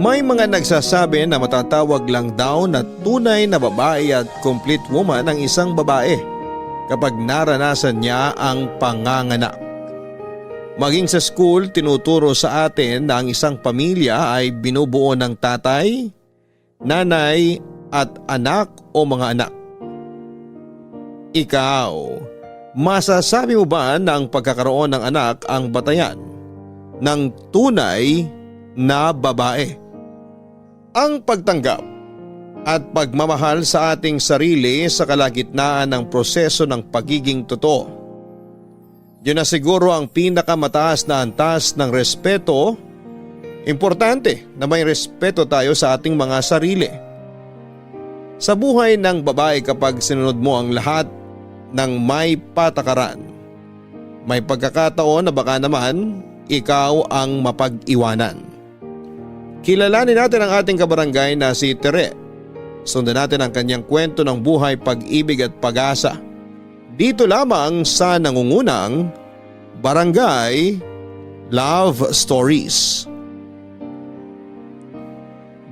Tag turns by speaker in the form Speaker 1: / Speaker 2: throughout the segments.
Speaker 1: May mga nagsasabi na matatawag lang daw na tunay na babae at complete woman ang isang babae kapag naranasan niya ang panganganak. Maging sa school, tinuturo sa atin na ang isang pamilya ay binubuo ng tatay, nanay at anak o mga anak. Ikaw, masasabi mo ba na ang pagkakaroon ng anak ang batayan ng tunay na babae? Ang pagtanggap at pagmamahal sa ating sarili sa kalagitnaan ng proseso ng pagiging totoo. Yun na siguro ang pinakamataas na antas ng respeto. Importante na may respeto tayo sa ating mga sarili. Sa buhay ng babae, kapag sinunod mo ang lahat ng may patakaran, may pagkakataon na baka naman ikaw ang mapag-iwanan. Kilalanin natin ang ating kabarangay na si Tere. Sundan natin ang kanyang kwento ng buhay, pag-ibig at pag-asa. Dito lamang sa nangungunang Barangay Love Stories.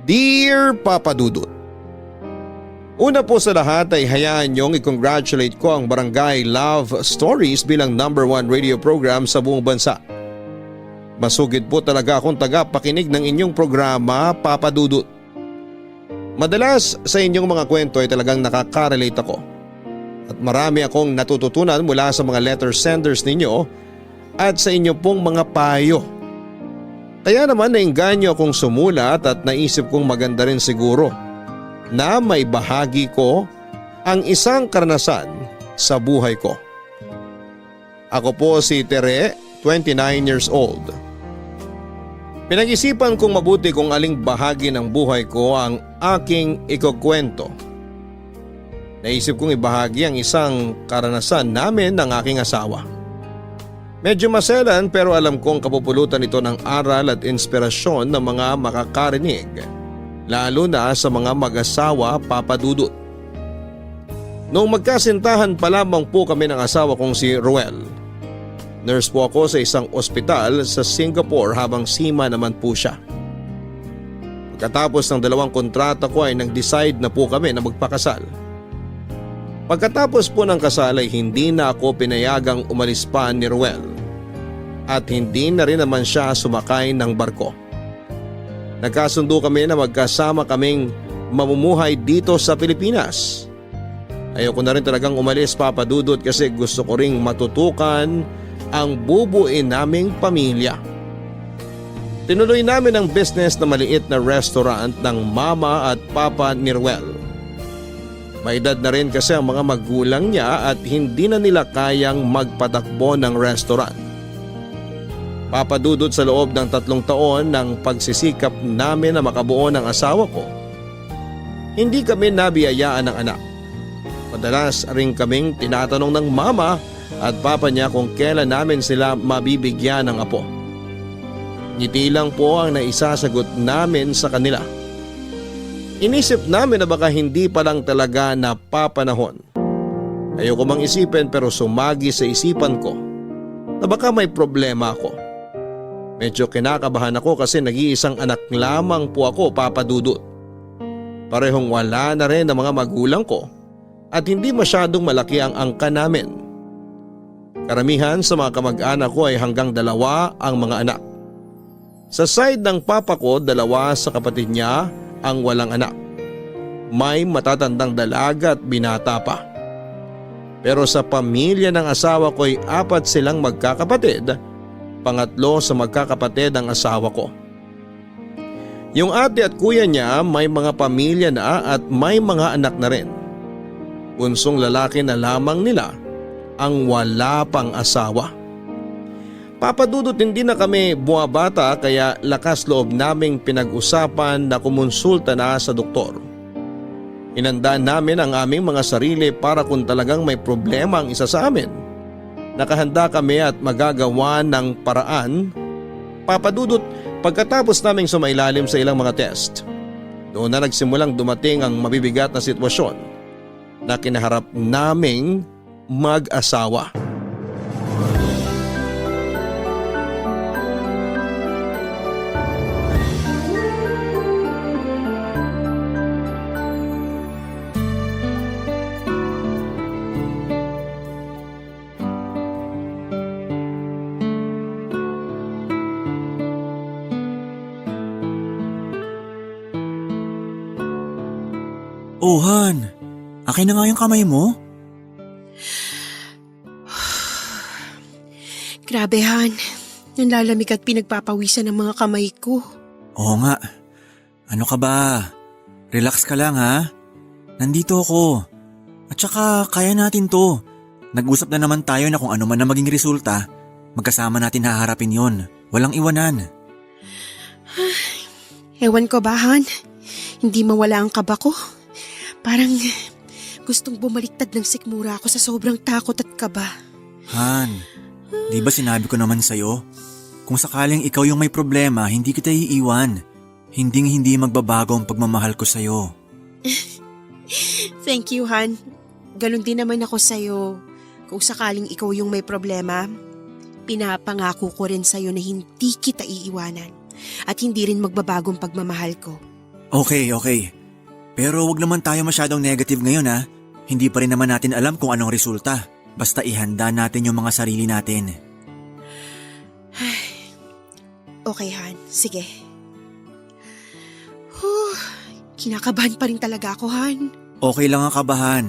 Speaker 1: Dear Papa Dudut, una po sa lahat ay hayaan niyong i-congratulate ko ang Barangay Love Stories bilang #1 radio program sa buong bansa. Masugid po talaga akong tagapakinig ng inyong programa, Papa Dudut. Madalas sa inyong mga kwento ay talagang nakaka-relate ako. At marami akong natututunan mula sa mga letter senders ninyo at sa inyo pong mga payo. Kaya naman nainganyo akong sumulat at naisip kong maganda rin siguro na may bahagi ko ang isang karanasan sa buhay ko. Ako po si Tere, 29 years old. Pinag-isipan kong mabuti kung aling bahagi ng buhay ko ang aking ikukwento. Naisip kong ibahagi ang isang karanasan namin ng aking asawa. Medyo maselan pero alam kong kapupulutan ito ng aral at inspirasyon ng mga makakarinig, lalo na sa mga mag-asawa, Papa Dudut. Noong magkasintahan pa lamang po kami ng asawa kong si Ruel. Nurse po ako sa isang ospital sa Singapore habang sima naman po siya. Pagkatapos ng 2 kontrata ko ay nag-decide na po kami na magpakasal. Pagkatapos po ng kasal ay hindi na ako pinayagang umalis pa ni Ruel at hindi na rin naman siya sumakay ng barko. Nagkasundo kami na magkasama kaming mamumuhay dito sa Pilipinas. Ayoko na rin talagang umalis, Papa Dudut, kasi gusto ko ring matutukan ang bubuin naming pamilya. Tinuloy namin ang business na maliit na restaurant ng mama at papa ni Ruel. May edad na rin kasi ang mga magulang niya at hindi na nila kayang magpatakbo ng restaurant. Papa Dudut, sa loob ng 3 taon ng pagsisikap namin na makabuo ng asawa ko, hindi kami nabiyayaan ng anak. Madalas rin kaming tinatanong ng mama at papa niya kung kailan namin sila mabibigyan ng apo. Ngiti lang po ang naisasagot namin sa kanila. Inisip namin na baka hindi pa lang talaga napapanahon. Ayoko mang isipin pero sumagi sa isipan ko na baka may problema ako. Medyo kinakabahan ako kasi nag-iisang anak lamang po ako, Papa Dudut. Parehong wala na rin ang mga magulang ko at hindi masyadong malaki ang angka namin. Karamihan sa mga kamag-anak ko ay hanggang 2 ang mga anak. Sa side ng papa ko, 2 sa kapatid niya ang walang anak. May matatandang dalaga at binata pa. Pero sa pamilya ng asawa ko ay 4 silang magkakapatid. Pangatlo sa magkakapatid ang asawa ko. Yung ate at kuya niya may mga pamilya na at may mga anak na rin. Bunsong lalaki na lamang nila ang wala pang asawa. Papa Dudut, hindi na kami buwabata kaya lakas loob naming pinag-usapan na kumonsulta na sa doktor. Inandaan namin ang aming mga sarili para kung talagang may problema ang isa sa amin, nakahanda kami at magagawa ng paraan. Papa Dudut, pagkatapos naming sumailalim sa ilang mga test, doon na nagsimulang dumating ang mabibigat na sitwasyon na kinaharap naming mag-asawa.
Speaker 2: Oh, Han. Akin na nga yung kamay mo.
Speaker 3: Grabe, Han. Nanlalamig at pinagpapawisan ng mga kamay ko.
Speaker 2: Oo nga. Ano ka ba? Relax ka lang ha. Nandito ako. At saka kaya natin to. Nag-usap na naman tayo na kung ano man na maging resulta, magkasama natin haharapin yon. Walang iwanan.
Speaker 3: Ewan ko ba, Han? Hindi mawala ang kaba ko. Parang gustong bumaliktad ng sikmura ako sa sobrang takot at kaba.
Speaker 2: Han, di ba sinabi ko naman sa'yo? Kung sakaling ikaw yung may problema, hindi kita iiwan. Hindi magbabago ang pagmamahal ko sa'yo.
Speaker 3: Thank you, Han. Ganon din naman ako sa'yo. Kung sakaling ikaw yung may problema, pinapangako ko rin sa'yo na hindi kita iiwanan at hindi rin magbabagong pagmamahal ko.
Speaker 2: Okay. Pero wag naman tayo masyadong negative ngayon ha. Hindi pa rin naman natin alam kung anong resulta. Basta ihanda natin yung mga sarili natin.
Speaker 3: Okay, Han. Sige. Kinakabahan pa rin talaga ako, Han.
Speaker 2: Okay lang ang kabahan.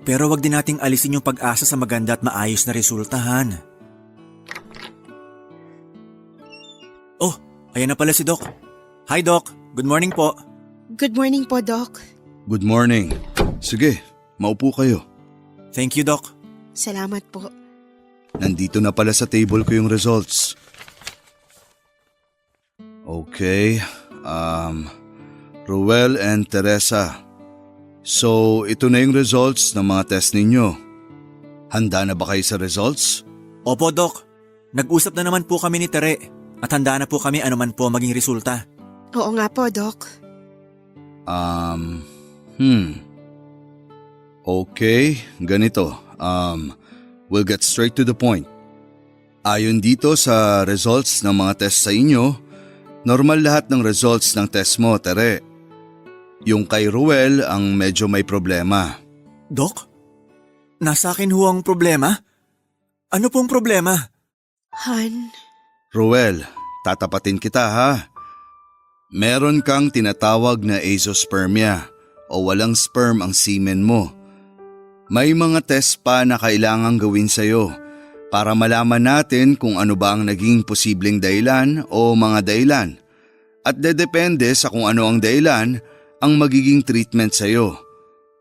Speaker 2: Pero wag din nating alisin yung pag-asa sa maganda at maayos na resulta, Han. Oh, ayan na pala si Doc. Hi, Doc. Good morning po.
Speaker 3: Good morning po, Doc.
Speaker 4: Good morning. Sige, maupo kayo.
Speaker 2: Thank you, Doc.
Speaker 3: Salamat po.
Speaker 4: Nandito na pala sa table ko yung results. Okay, Ruel and Teresa. So, ito na yung results ng mga test ninyo. Handa na ba kayo sa results?
Speaker 2: Opo, Doc. Nag-usap na naman po kami ni Tere at handa na po kami anuman po maging resulta.
Speaker 3: Oo nga po, Doc.
Speaker 4: Okay, ganito. We'll get straight to the point. Ayon dito sa results ng mga test sa inyo, normal lahat ng results ng test mo, Tere. Yung kay Ruel ang medyo may problema.
Speaker 2: Doc? Nasa akin ho ang problema? Ano pong problema?
Speaker 3: Han,
Speaker 4: Ruel, tatapatin kita ha. Meron kang tinatawag na azoospermia o walang sperm ang semen mo. May mga test pa na kailangang gawin sa'yo para malaman natin kung ano ba ang naging posibleng dahilan o mga dahilan. At dedepende sa kung ano ang dahilan ang magiging treatment sa'yo.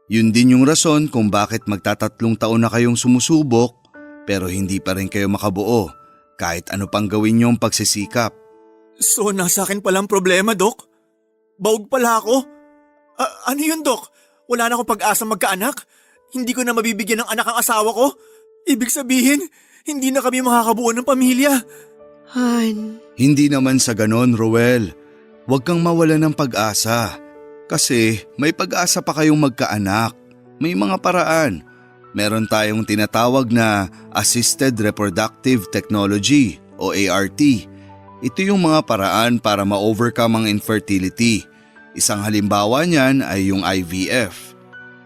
Speaker 4: Yun din yung rason kung bakit magtatatlong taon na kayong sumusubok pero hindi pa rin kayo makabuo kahit ano pang gawin yung pagsisikap.
Speaker 2: So nasa akin palang problema, Doc? Baog pala ako? Ano yun, Doc? Wala na akong pag-asa magkaanak? Hindi ko na mabibigyan ng anak ang asawa ko? Ibig sabihin, hindi na kami makakabuo ng pamilya.
Speaker 3: Han.
Speaker 4: Hindi naman sa ganon, Ruel. Huwag kang mawala ng pag-asa. Kasi may pag-asa pa kayong magkaanak. May mga paraan. Meron tayong tinatawag na Assisted Reproductive Technology o ART. Ito yung mga paraan para ma-overcome ang infertility. Isang halimbawa niyan ay yung IVF.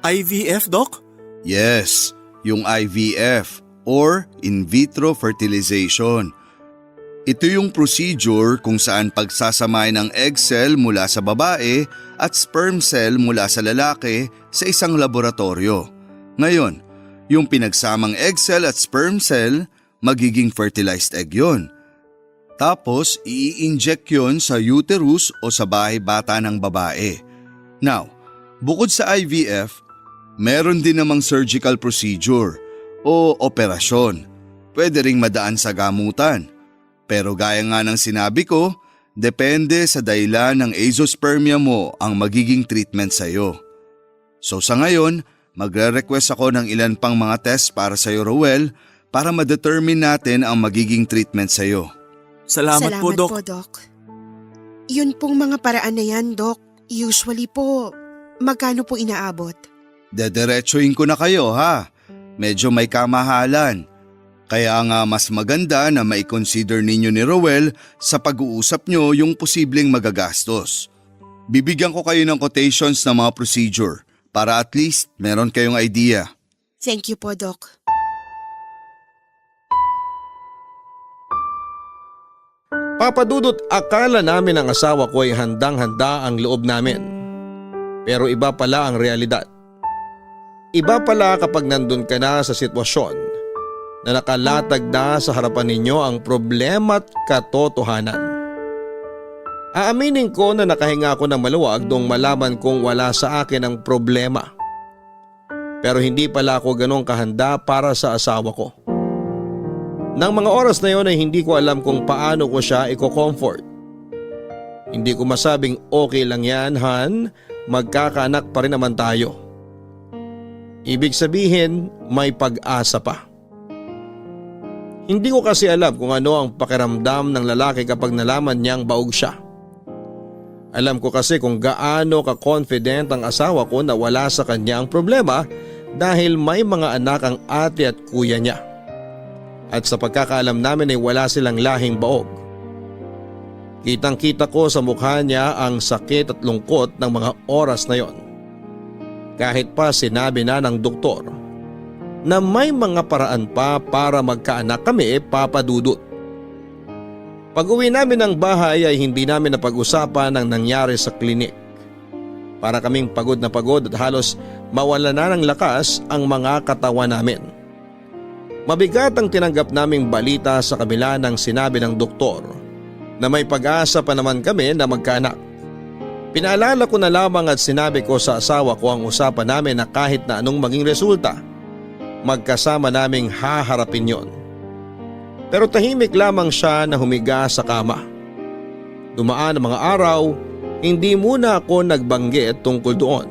Speaker 2: IVF, Doc?
Speaker 4: Yes, yung IVF or in vitro fertilization. Ito yung procedure kung saan pagsasamahin ng egg cell mula sa babae at sperm cell mula sa lalaki sa isang laboratorio. Ngayon, yung pinagsamang egg cell at sperm cell, magiging fertilized egg yon. Tapos, i-inject yon sa uterus o sa bahay bata ng babae. Now, bukod sa IVF, meron din namang surgical procedure o operasyon. Pwede ring madaan sa gamutan. Pero gaya nga ng sinabi ko, depende sa dahilan ng azoospermia mo ang magiging treatment sa'yo. So sa ngayon, magre-request ako ng ilan pang mga test para sa'yo, Ruel, para ma-determine natin ang magiging treatment sa'yo.
Speaker 2: Salamat po, Doc.
Speaker 3: Doc. Yun pong mga paraan na yan, Doc. Usually po, magkano po inaabot?
Speaker 4: Dederetsuhin ko na kayo ha. Medyo may kamahalan. Kaya nga mas maganda na mai-consider ninyo ni Ruel sa pag-uusap nyo yung posibleng magagastos. Bibigyan ko kayo ng quotations ng mga procedure para at least meron kayong idea.
Speaker 3: Thank you po, Doc.
Speaker 1: Papadudot, akala namin ang asawa ko ay handang-handa ang loob namin. Pero iba pala ang realidad. Iba pala kapag nandun ka na sa sitwasyon na nakalatag na sa harapan ninyo ang problema at katotohanan. Aaminin ko na nakahinga ako ng maluwag nung malaman kong wala sa akin ang problema. Pero hindi pala ako ganong kahanda para sa asawa ko. Nang mga oras na yon ay hindi ko alam kung paano ko siya i-comfort. Hindi ko masabing okay lang yan, Han, magkakaanak pa rin naman tayo. Ibig sabihin may pag-asa pa. Hindi ko kasi alam kung ano ang pakiramdam ng lalaki kapag nalaman niyang baog siya. Alam ko kasi kung gaano ka-confident ang asawa ko na wala sa kanya ang problema dahil may mga anak ang ate at kuya niya. At sa pagkakaalam namin ay wala silang lahing baog. Kitang-kita ko sa mukha niya ang sakit at lungkot ng mga oras na yon. Kahit pa sinabi na ng doktor na may mga paraan pa para magkaanak kami, Papa Dudut. Pag-uwi namin ng bahay ay hindi namin napag-usapan ang nangyari sa klinik. Para kaming pagod na pagod at halos mawala na ng lakas ang mga katawan namin. Mabigat ang tinanggap naming balita sa kabila ng sinabi ng doktor na may pag-asa pa naman kami na magkaanak. Pinaalala ko na lamang at sinabi ko sa asawa ko ang usapan namin na kahit na anong maging resulta, magkasama naming haharapin yon. Pero tahimik lamang siya na humiga sa kama. Dumaan ang mga araw, hindi muna ako nagbanggit tungkol doon.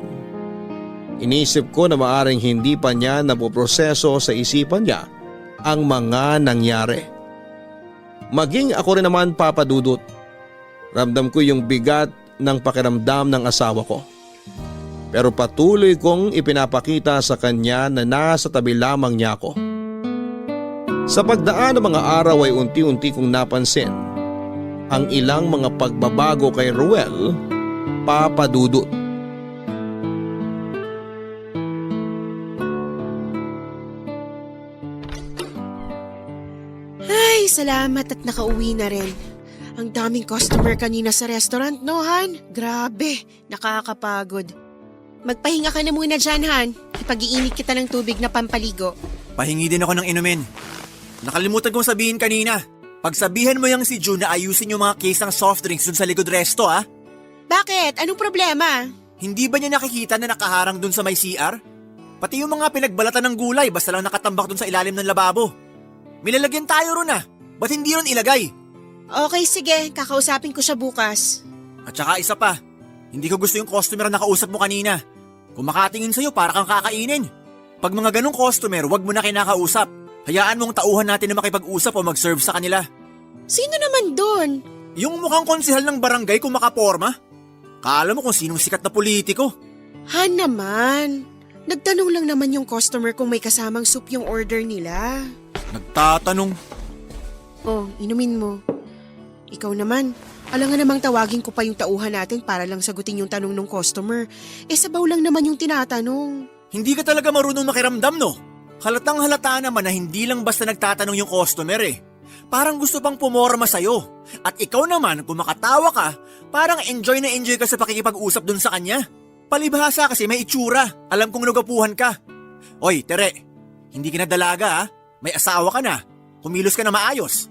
Speaker 1: Inisip ko na maaring hindi pa niya napoproseso sa isipan niya ang mga nangyari. Maging ako rin naman, Papa Dudut. Ramdam ko yung bigat ng pakiramdam ng asawa ko. Pero patuloy kong ipinapakita sa kanya na nasa tabi lamang niya ako. Sa pagdaan ng mga araw ay unti-unti kong napansin ang ilang mga pagbabago kay Ruel, Papa Dudut.
Speaker 3: Ay, salamat at nakauwi na rin. Ang daming customer kanina sa restaurant, no, Han? Grabe, nakakapagod. Magpahinga ka na muna dyan, Han. Ipag-iinit kita ng tubig na pampaligo.
Speaker 2: Pahingi din ako ng inumin. Nakalimutan kong sabihin kanina. Pagsabihan mo yung si June na ayusin yung mga case ng soft drinks dun sa likod resto, ha?
Speaker 3: Bakit? Anong problema?
Speaker 2: Hindi ba niya nakikita na nakaharang dun sa may CR? Pati yung mga pinagbalatan ng gulay basta lang nakatambak dun sa ilalim ng lababo. Milalagyan tayo ron, ah. Ba't hindi ron ilagay?
Speaker 3: Okay, sige. Kakausapin ko siya bukas.
Speaker 2: At saka isa pa, hindi ko gusto yung customer na nakausap mo kanina. Kung makatingin sa'yo para kang kakainin. Pag mga ganong customer, wag mo na kinakausap. Hayaan mong tauhan natin na makipag-usap o mag-serve sa kanila.
Speaker 3: Sino naman doon?
Speaker 2: Yung mukhang konsehal ng barangay kung makaporma. Kala mo kung sinong sikat na politiko.
Speaker 3: Han naman. Nagtanong lang naman yung customer kung may kasamang soup yung order nila.
Speaker 2: Nagtatanong.
Speaker 3: Oh, inumin mo. Ikaw naman, alangan namang tawagin ko pa yung tauhan natin para lang sagutin yung tanong ng customer. Sabaw lang naman yung tinatanong.
Speaker 2: Hindi ka talaga marunong makiramdam, no? Halatang halata naman na hindi lang basta nagtatanong yung customer eh. Parang gusto pang pumorma sa'yo. At ikaw naman, kung makatawa ka, parang enjoy na enjoy ka sa pakikipag-usap dun sa kanya. Palibhasa kasi may itsura. Alam kong nagapuhan ka. Oy, Tere, hindi ka na dalaga ha? May asawa ka na. Kumilos ka na maayos.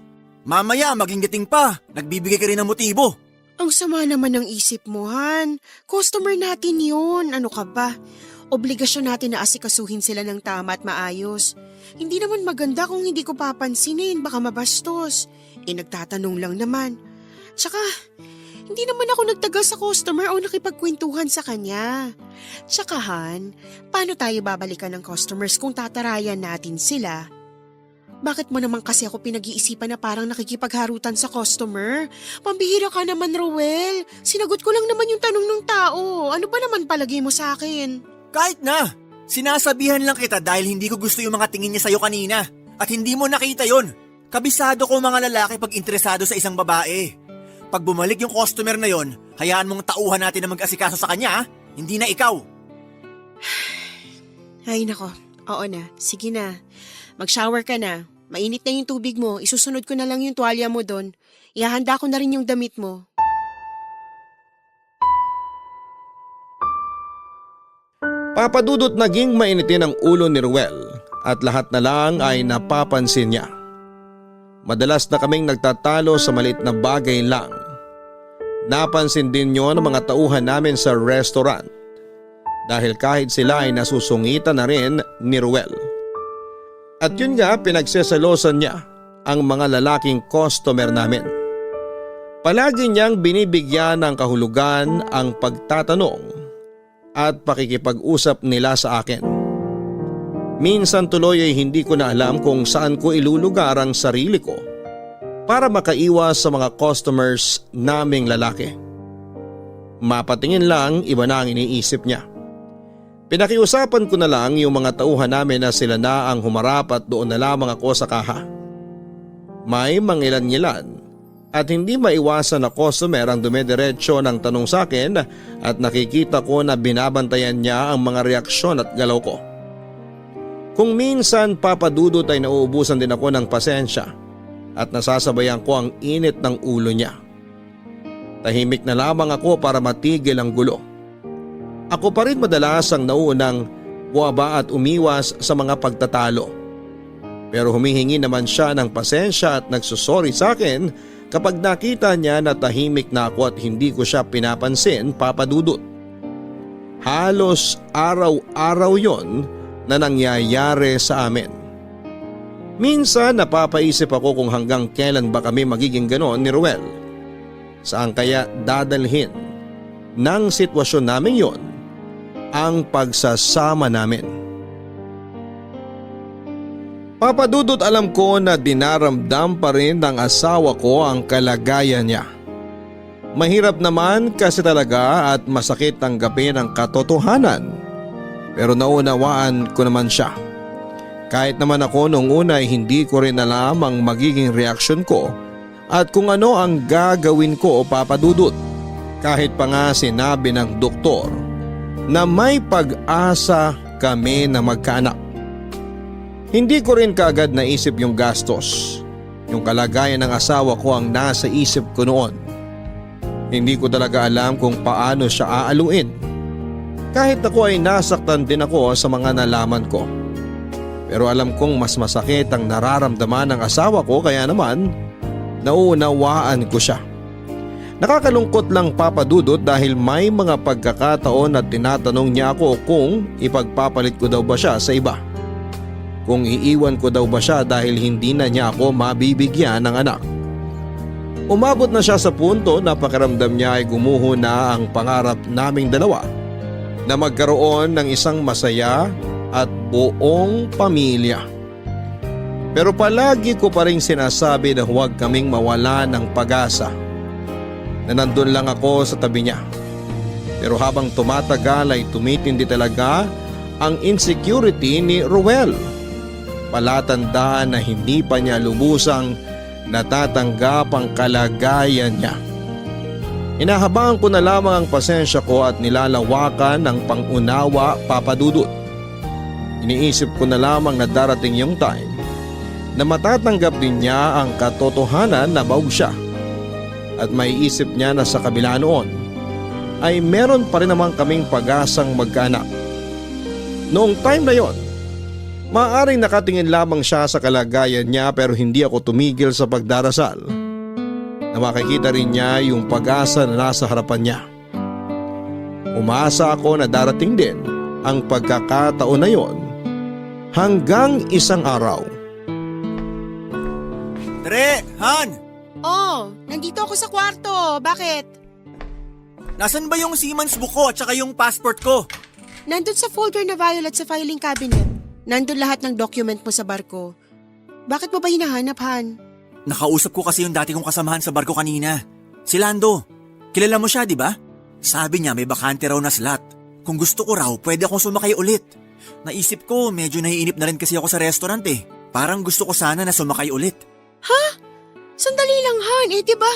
Speaker 2: Mamaya maging giting pa. Nagbibigay ka rin ng motibo.
Speaker 3: Ang sama naman ng isip mo, Han. Customer natin yun. Ano ka ba? Obligasyon natin na asikasuhin sila ng tama at maayos. Hindi naman maganda kung hindi ko papansinin, baka mabastos. Nagtatanong lang naman. Tsaka, hindi naman ako nagtagal sa customer o nakipagkwentuhan sa kanya. Tsaka Han, paano tayo babalikan ng customers kung tatarayan natin sila? Bakit mo naman kasi ako pinag-iisipan na parang nakikipagharutan sa customer? Pambihira ka naman, Rowel. Sinagot ko lang naman yung tanong ng tao. Ano ba naman palagay mo sa akin?
Speaker 2: Kahit na, sinasabihan lang kita dahil hindi ko gusto yung mga tingin niya sa'yo kanina. At hindi mo nakita yon. Kabisado ko mga lalaki pag interesado sa isang babae. Pag bumalik yung customer na yon, hayaan mong tauhan natin na mag-asikaso sa kanya, ha? Hindi na ikaw.
Speaker 3: Ay nako, oo na, sige na. Mag-shower ka na. Mainit na yung tubig mo, isusunod ko na lang yung tuwalya mo doon. Ihahanda ko na rin yung damit mo.
Speaker 1: Papadudot naging mainitin ang ulo ni Ruel at lahat na lang ay napapansin niya. Madalas na kaming nagtatalo sa maliit na bagay lang. Napansin din niyo ng mga tauhan namin sa restaurant dahil kahit sila ay nasusungitan na rin ni Ruel. At yun nga, pinagsesalosan niya ang mga lalaking customer namin. Palagi niyang binibigyan ng kahulugan ang pagtatanong at pakikipag-usap nila sa akin. Minsan tuloy ay hindi ko na alam kung saan ko ilulugar ang sarili ko para makaiwas sa mga customers naming lalaki. Mapatingin lang, iba na ang iniisip niya. Pinakiusapan ko na lang yung mga tauhan namin na sila na ang humarap at doon na lamang ako sa kaha. May mangilan-ngilan at hindi maiwasan na customer ang dumediretso ng tanong sa akin at nakikita ko na binabantayan niya ang mga reaksyon at galaw ko. Kung minsan papadudot ay nauubusan din ako ng pasensya at nasasabayan ko ang init ng ulo niya. Tahimik na lamang ako para matigil ang gulo. Ako pa rin madalas ang nauunang buwaba at umiwas sa mga pagtatalo. Pero humihingi naman siya ng pasensya at nagsusorry sa akin kapag nakita niya na tahimik na ako at hindi ko siya pinapansin, papadudot. Halos araw-araw yon na nangyayari sa amin. Minsan napapaisip ako kung hanggang kailan ba kami magiging ganon ni Ruel. Saan kaya dadalhin ng sitwasyon namin yon ang pagsasama namin? Papadudot, alam ko na dinaramdam pa rin ng asawa ko ang kalagayan niya. Mahirap naman kasi talaga at masakit tanggapin ang katotohanan. Pero naunawaan ko naman siya. Kahit naman ako noong una ay hindi ko rin alam ang magiging reaksyon ko at kung ano ang gagawin ko, papadudot. Kahit pa nga sinabi ng doktor na may pag-asa kami na magkaanak. Hindi ko rin kaagad naisip yung gastos. Yung kalagayan ng asawa ko ang nasa isip ko noon. Hindi ko talaga alam kung paano siya aaluin. Kahit ako ay nasaktan din ako sa mga nalaman ko. Pero alam kong mas masakit ang nararamdaman ng asawa ko kaya naman nauunawaan ko siya. Nakakalungkot lang, papadudot, dahil may mga pagkakataon na tinatanong niya ako kung ipagpapalit ko daw ba siya sa iba. Kung iiwan ko daw ba siya dahil hindi na niya ako mabibigyan ng anak. Umabot na siya sa punto na pakiramdam niya ay gumuho na ang pangarap naming dalawa na magkaroon ng isang masaya at buong pamilya. Pero palagi ko pa rin sinasabi na huwag kaming mawala ng pag-asa, na nandun lang ako sa tabi niya. Pero habang tumatagal ay tumitindi talaga ang insecurity ni Ruel. Palatandaan na hindi pa niya lubusang natatanggap ang kalagayan niya. Inahabaan ko na lamang ang pasensya ko at nilalawakan ng pangunawa, papadudot. Iniisip ko na lamang na darating yung time na matatanggap din niya ang katotohanan na baog siya. At maiisip niya na sa kabila noon ay meron pa rin naman kaming pag-asang magkaanak. Noong time na yon, maaaring nakatingin lamang siya sa kalagayan niya pero hindi ako tumigil sa pagdarasal na makikita rin niya yung pag-asa na nasa harapan niya. Umasa ako na darating din ang pagkakataon na yon hanggang isang araw.
Speaker 2: Tre! Han!
Speaker 3: Oh, nandito ako sa kwarto. Bakit?
Speaker 2: Nasaan ba yung Siemens book ko at saka yung passport ko?
Speaker 3: Nandun sa folder na violet sa filing cabinet. Nandun lahat ng document mo sa barko. Bakit mo ba hinahanap, Han?
Speaker 2: Nakausap ko kasi yung dati kong kasamahan sa barko kanina. Si Lando. Kilala mo siya, di ba? Sabi niya may bakante raw na slot. Kung gusto ko raw, pwede akong sumakay ulit. Naisip ko, medyo naiinip na rin kasi ako sa restaurant eh. Parang gusto ko sana na sumakay ulit.
Speaker 3: Ha? Sandali lang, Han. Diba,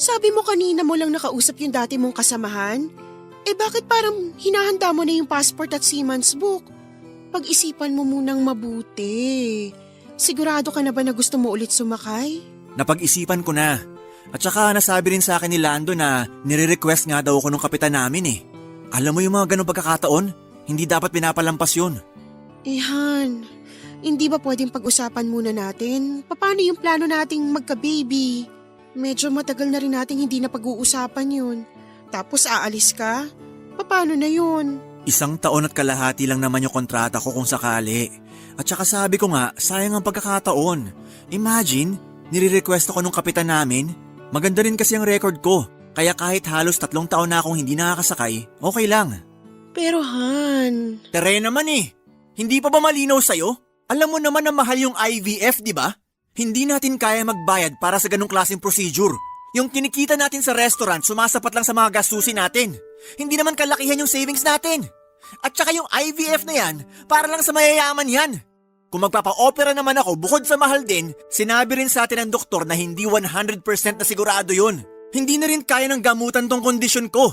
Speaker 3: sabi mo kanina mo lang nakausap yung dati mong kasamahan? Bakit parang hinahanda mo na yung passport at Siemens book? Pag-isipan mo munang mabuti. Sigurado ka na ba na gusto mo ulit sumakay?
Speaker 2: Napag-isipan ko na. At saka nasabi rin sa akin ni Lando na nire-request nga daw ako ng kapitan namin eh. Alam mo yung mga ganong pagkakataon? Hindi dapat pinapalampas yun.
Speaker 3: Han, hindi ba pwedeng pag-usapan muna natin? Paano yung plano nating magka-baby? Medyo matagal na rin nating hindi na pag-uusapan yun. Tapos aalis ka? Paano na yun?
Speaker 2: 1 taon at kalahati lang naman yung kontrata ko kung sakali. At saka sabi ko nga, sayang ang pagkakataon. Imagine, nire-request ako nung kapitan namin. Maganda rin kasi ang record ko. Kaya kahit halos 3 taon na akong hindi nakakasakay, okay lang.
Speaker 3: Pero Han…
Speaker 2: Tere naman eh. Hindi pa ba malinaw sa'yo? Alam mo naman na mahal yung IVF, di ba? Hindi natin kaya magbayad para sa ganung klaseng procedure. Yung kinikita natin sa restaurant sumasapat lang sa mga gastusin natin. Hindi naman kalakihan yung savings natin. At saka yung IVF na yan, para lang sa mayayaman yan. Kung magpapa-opera naman ako bukod sa mahal din, sinabi rin sa atin ng doktor na hindi 100% na sigurado yun. Hindi na rin kaya ng gamutan tong kondisyon ko.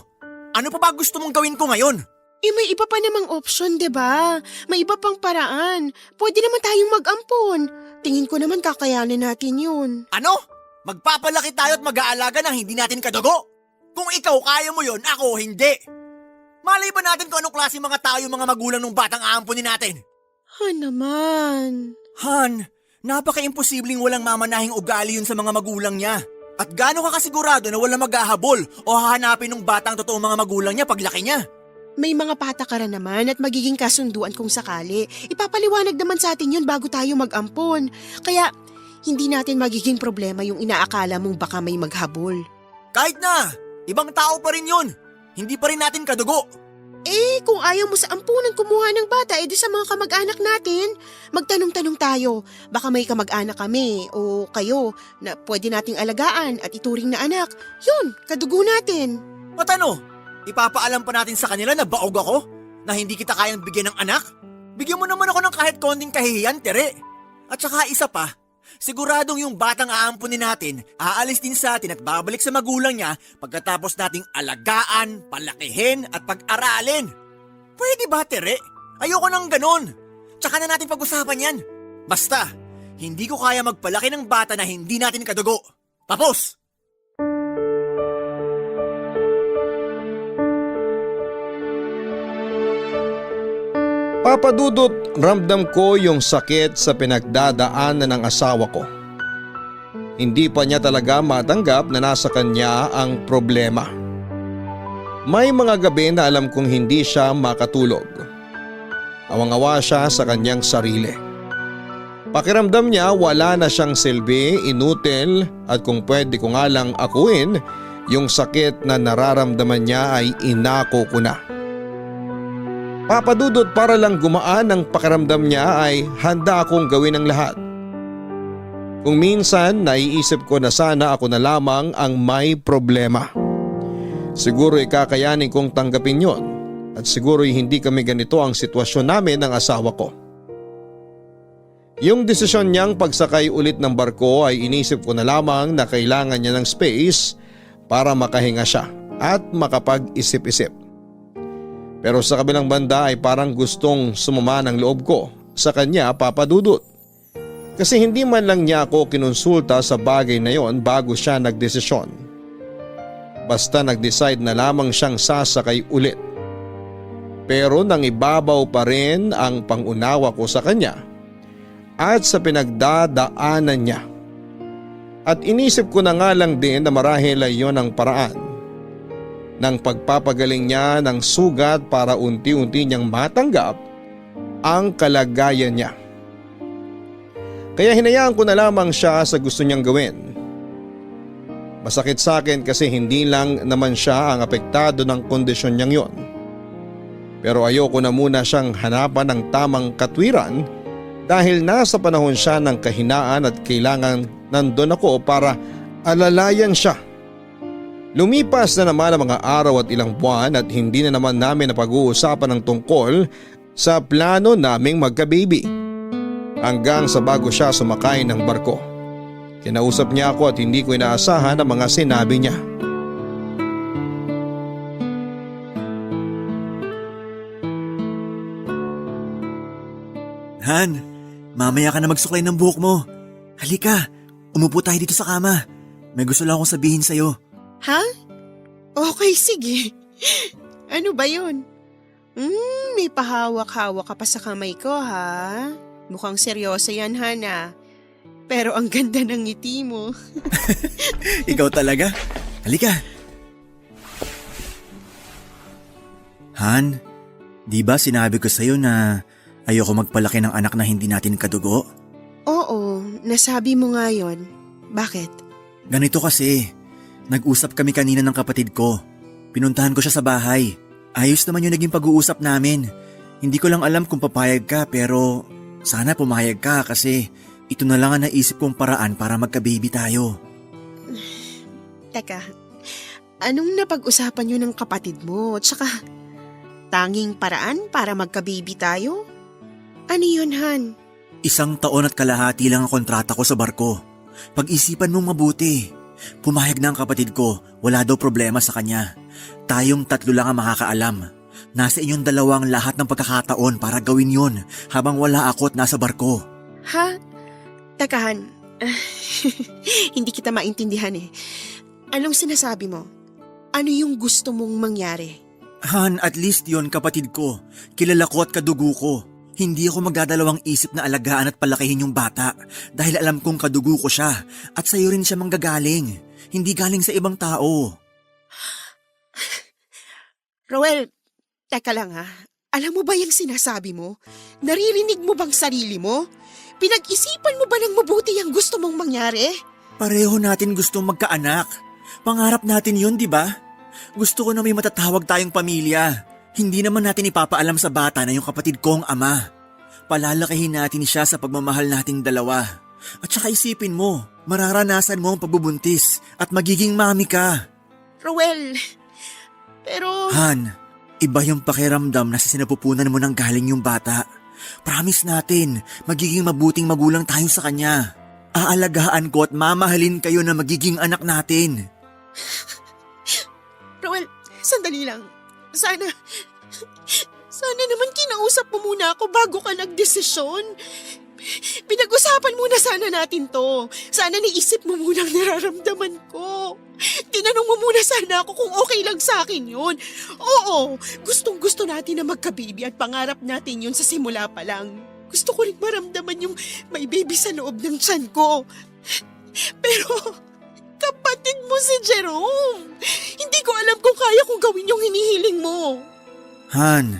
Speaker 2: Ano pa ba gusto mong gawin ko ngayon?
Speaker 3: May iba pa namang option, 'di ba? May iba pang paraan. Pwede naman tayong mag-ampon. Tingin ko naman kakayanin natin 'yun.
Speaker 2: Ano? Magpapalaki tayo at mag-aalaga ng hindi natin kadugo? Kung ikaw kaya mo yon, ako hindi. Malay ba natin kung anong klase mga tao yung mga magulang ng batang aampunin natin?
Speaker 3: Naman.
Speaker 2: Han, napaka-imposibleng walang mamanahing ugali yun sa mga magulang niya. At gaano ka kasigurado na walang maghahabol o hahanapin ng batang totoong mga magulang niya paglaki niya?
Speaker 3: May mga patakaran naman at magiging kasunduan kung sakali. Ipapaliwanag naman sa atin yun bago tayo mag-ampon. Kaya hindi natin magiging problema yung inaakala mong baka may maghabol.
Speaker 2: Kahit na, ibang tao pa rin yun. Hindi pa rin natin kadugo.
Speaker 3: Kung ayaw mo sa ampunan kumuha ng bata, edi sa mga kamag-anak natin. Magtanong-tanong tayo, baka may kamag-anak kami o kayo na pwede nating alagaan at ituring na anak. Yun, kadugo natin.
Speaker 2: At ano? Ipapaalam pa natin sa kanila na baog ako? Na hindi kita kayang bigyan ng anak? Bigyan mo naman ako ng kahit konting kahihiyan, Tere. At saka isa pa, siguradong yung batang aampunin natin, aalis din sa atin at babalik sa magulang niya pagkatapos nating alagaan, palakihin at pag-aralin. Pwede ba, Tere? Ayoko nang ganon. Tsaka na natin pag-usapan yan. Basta, hindi ko kaya magpalaki ng bata na hindi natin kadugo. Tapos!
Speaker 1: Papa Dudut, ramdam ko yung sakit sa pinagdadaanan ng asawa ko. Hindi pa niya talaga matanggap na nasa kanya ang problema. May mga gabi na alam kong hindi siya makatulog. Awang-awa siya sa kanyang sarili. Pakiramdam niya wala na siyang silbi, inutil at kung pwede ko nga lang akuin, yung sakit na nararamdaman niya ay inako ko na. Papa Dudut, para lang gumaan ang pakiramdam niya ay handa akong gawin ang lahat. Kung minsan naiisip ko na sana ako na lamang ang may problema. Siguro ikakayanin kong tanggapin yon at siguro hindi kami ganito ang sitwasyon namin ng asawa ko. Yung desisyon niyang pagsakay ulit ng barko ay inisip ko na lamang na kailangan niya ng space para makahinga siya at makapag-isip-isip. Pero sa kabilang banda ay parang gustong sumama ng loob ko sa kanya, Papa Dudut. Kasi hindi man lang niya ako kinonsulta sa bagay na yon bago siya nagdesisyon. Basta nag-decide na lamang siyang sasakay ulit. Pero nang ibabaw pa rin ang pangunawa ko sa kanya at sa pinagdadaanan niya. At inisip ko na nga lang din na marahil ay yon ang paraan ng pagpapagaling niya ng sugat para unti-unti niyang matanggap ang kalagayan niya. Kaya hinayaan ko na lamang siya sa gusto niyang gawin. Masakit sa akin kasi hindi lang naman siya ang apektado ng kondisyon niyang yon. Pero ayoko na muna siyang hanapan ng tamang katwiran dahil nasa panahon siya ng kahinaan at kailangan nandun ako para alalayan siya. Lumipas na naman ang mga araw at ilang buwan at hindi na naman namin napag-uusapan ng tungkol sa plano naming magka-baby. Hanggang sa bago siya sumakay ng barko. Kinausap niya ako at hindi ko inaasahan ang mga sinabi niya.
Speaker 2: Han, mamaya ka na magsuklay ng buhok mo. Halika, umupo tayo dito sa kama. May gusto lang akong sabihin sa'yo.
Speaker 3: Ha? Okay, sige. Ano ba yun? May pahawak-hawak ka pa sa kamay ko ha. Mukhang seryoso yan, Hana. Pero ang ganda ng ngiti mo.
Speaker 2: Ikaw talaga? Halika. Han, di ba sinabi ko sa'yo na ayoko magpalaki ng anak na hindi natin kadugo?
Speaker 3: Oo, nasabi mo nga yon. Bakit?
Speaker 2: Ganito kasi, nag-usap kami kanina ng kapatid ko. Pinuntahan ko siya sa bahay. Ayos naman yung naging pag-uusap namin. Hindi ko lang alam kung papayag ka pero sana pumayag ka kasi ito na lang ang naisip kong paraan para magka-baby tayo.
Speaker 3: Teka, anong napag-usapan nyo ng kapatid mo? Tsaka, tanging paraan para magka-baby tayo? Ano yun, Han?
Speaker 2: 1 taon at kalahati lang ang kontrata ko sa barko. Pag-isipan mong mabuti. Pumayag na ang kapatid ko, wala daw problema sa kanya. Tayong 3 lang ang makakaalam. Nasa inyong 2 ang lahat ng pagkakataon para gawin yon habang wala ako at nasa barko.
Speaker 3: Ha? Teka, Han. Hindi kita maintindihan eh. Anong sinasabi mo? Ano yung gusto mong mangyari?
Speaker 2: Han, at least yon kapatid ko. Kilala ko at kadugo ko. Hindi ako magdadalawang isip na alagaan at palakihin yung bata dahil alam kong kadugo ko siya at sa'yo rin siya manggagaling. Hindi galing sa ibang tao.
Speaker 3: Roel, teka lang ha. Alam mo ba yung sinasabi mo? Naririnig mo bang sarili mo? Pinag-isipan mo ba ng mabuti ang gusto mong mangyari?
Speaker 2: Pareho natin gustong magkaanak. Pangarap natin yun, di ba? Gusto ko na may matatawag tayong pamilya. Hindi naman natin ipapaalam sa bata na yung kapatid ko ang ama. Palalakihin natin siya sa pagmamahal nating 2. At saka isipin mo, mararanasan mo ang pagbubuntis at magiging mami ka.
Speaker 3: Roel, pero...
Speaker 2: Han, iba yung pakiramdam na sa sinapupunan mo nang galing yung bata. Promise natin, magiging mabuting magulang tayo sa kanya. Aalagaan ko at mamahalin kayo na magiging anak natin.
Speaker 3: Roel, sandali lang. Sana naman kinausap mo muna ako bago ka nagdesisyon. Pinag-usapan muna sana natin to. Sana naisip mo muna ang nararamdaman ko. Tinanong mo muna sana ako kung okay lang sa akin yun. Oo, gustong-gusto natin na magka-baby at pangarap natin yun sa simula pa lang. Gusto ko rin maramdaman yung may baby sa loob ng tiyan ko. Pero... kapatid mo si Jerome. Hindi ko alam kung kaya kong gawin yung hinihiling mo.
Speaker 2: Han,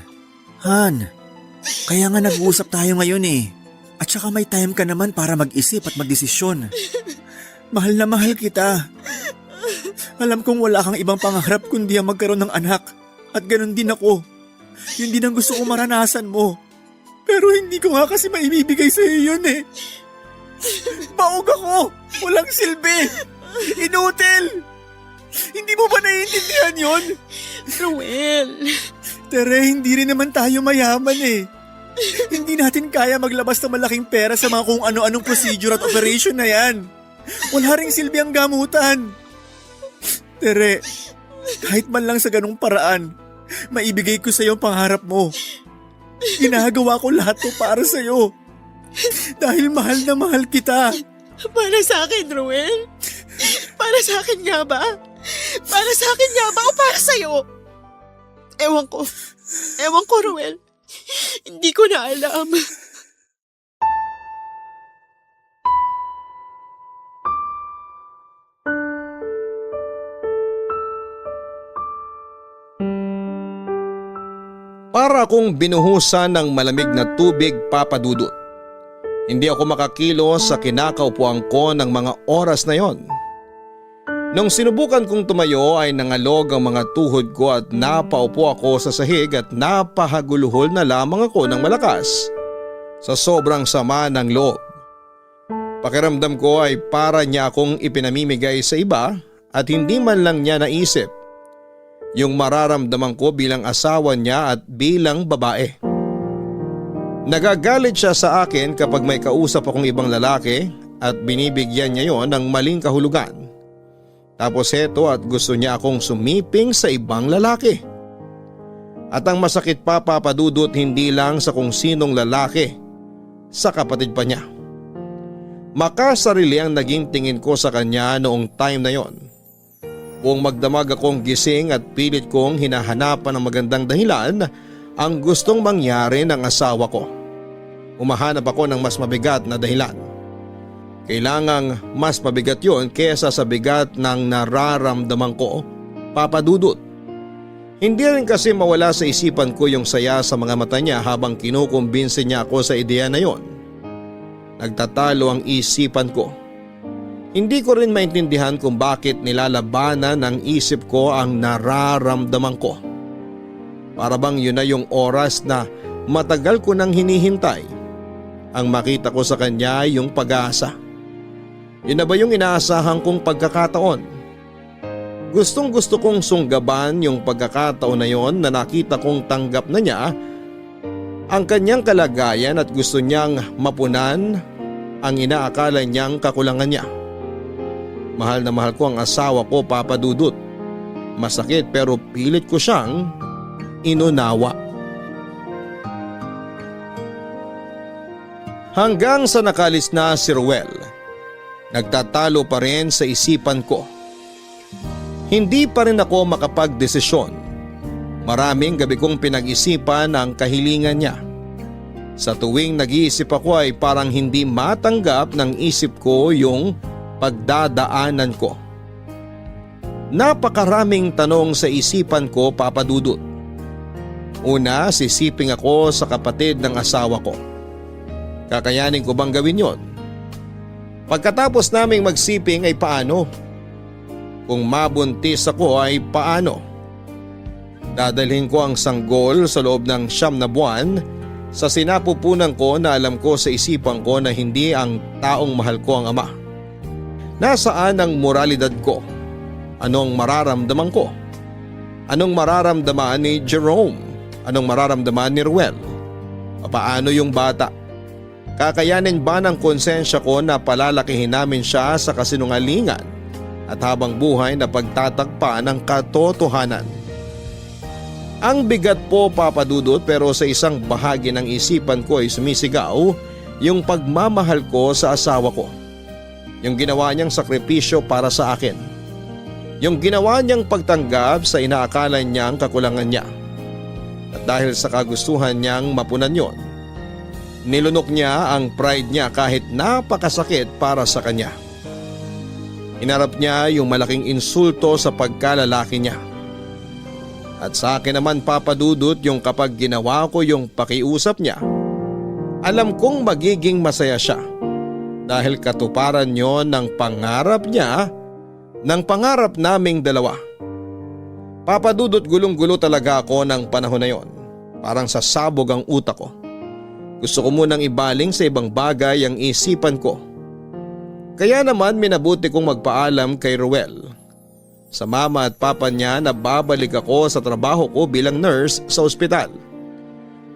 Speaker 2: kaya nga nag-uusap tayo ngayon eh. At saka may time ka naman para mag-isip at magdesisyon. Mahal na mahal kita. Alam kong wala kang ibang pangarap kundi ang magkaroon ng anak. At ganun din ako. Yun din ang gusto kong maranasan mo. Pero hindi ko nga kasi maibibigay sa iyo yun eh. Baog ako! Walang silbi! Inutil! Hindi mo ba naiintindihan yun?
Speaker 3: Ruel!
Speaker 2: Tere, hindi rin naman tayo mayaman eh. Hindi natin kaya maglabas ng malaking pera sa mga kung ano-anong procedure at operation na yan. Wala ring silbi ang gamutan. Tere, kahit man lang sa ganung paraan, maibigay ko sa iyo ang pangarap mo. Ginagawa ko lahat to para sa iyo. Dahil mahal na mahal kita.
Speaker 3: Para sa akin, Ruel? Para sa akin nga ba? Para sa akin nga ba o para sa'yo? Ewan ko, Ruel. Hindi ko na alam.
Speaker 1: Para akong binuhusan ng malamig na tubig, Papa Dudut. Hindi ako makakilos sa kinakaupuan ko ng mga oras na yon. Nung sinubukan kong tumayo ay nangalog ang mga tuhod ko at napaupo ako sa sahig at napahaguluhol na lamang ako ng malakas sa sobrang sama ng loob. Pakiramdam ko ay para niya akong ipinamimigay sa iba at hindi man lang niya naisip yung mararamdaman ko bilang asawa niya at bilang babae. Nagagalit siya sa akin kapag may kausap akong ibang lalaki at binibigyan niya yon ng maling kahulugan. Tapos heto at gusto niya akong sumiping sa ibang lalaki. At ang masakit pa, Papa Dudut, hindi lang sa kung sinong lalaki, sa kapatid pa niya. Makasarili ang naging tingin ko sa kanya noong time na yon. Buong magdamag akong gising at pilit kong hinahanapan ng magandang dahilan ang gustong mangyari ng asawa ko. Umahanap ako ng mas mabigat na dahilan. Kailangang mas mabigat yon kesa sa bigat ng nararamdaman ko, Papa Dudut. Hindi rin kasi mawala sa isipan ko yung saya sa mga mata niya habang kinukumbinsi niya ako sa ideya na yon. Nagtatalo ang isipan ko. Hindi ko rin maintindihan kung bakit nilalabanan ng isip ko ang nararamdaman ko. Para bang yun na yung oras na matagal ko nang hinihintay. Ang makita ko sa kanya yung pag-asa. Yun na ba yung inaasahan kong pagkakataon? Gustong gusto kong sunggaban yung pagkakataon na yon na nakita kong tanggap na niya ang kanyang kalagayan at gusto niyang mapunan ang inaakala niyang kakulangan niya. Mahal na mahal ko ang asawa ko, Papa Dudut. Masakit pero pilit ko siyang inunawa. Hanggang sa nakalis na si Ruel, nagtatalo pa rin sa isipan ko. Hindi pa rin ako makapagdesisyon. Maraming gabi kong pinag-isipan ang kahilingan niya. Sa tuwing nag-iisip ako ay parang hindi matanggap ng isip ko yung pagdadaanan ko. Napakaraming tanong sa isipan ko, Papa Dudut. Una, sisiping ako sa kapatid ng asawa ko. Kakayanin ko bang gawin yon? Pagkatapos naming magsiping ay paano? Kung mabuntis ako ay paano? Dadalhin ko ang sanggol sa loob ng 9 na buwan sa sinapupunan ko na alam ko sa isipan ko na hindi ang taong mahal ko ang ama. Nasaan ang moralidad ko? Anong mararamdaman ko? Anong mararamdaman ni Jerome? Anong mararamdaman ni Ruel? Paano yung bata? Kakayanin ba ng konsensya ko na palalakihin namin siya sa kasinungalingan at habang buhay na pagtatakpa ng katotohanan? Ang bigat po, Papa Dudut, pero sa isang bahagi ng isipan ko ay sumisigaw yung pagmamahal ko sa asawa ko. Yung ginawa niyang sakripisyo para sa akin. Yung ginawa niyang pagtanggap sa inaakala niyang kakulangan niya. At dahil sa kagustuhan niyang mapunan yon, nilunok niya ang pride niya kahit napakasakit para sa kanya. Inarap niya yung malaking insulto sa pagkalalaki niya. At sa akin naman, Papa Dudut, yung kapag ginawa ko yung pakiusap niya, alam kong magiging masaya siya dahil katuparan yon ng pangarap niya, ng pangarap naming dalawa. Papa Dudut, gulong-gulo talaga ako ng panahon na yon. Parang sasabog ang utak ko. Gusto ko munang ibaling sa ibang bagay ang isipan ko. Kaya naman minabuti kong magpaalam kay Ruel sa mama at papa niya na babalik ako sa trabaho ko bilang nurse sa ospital.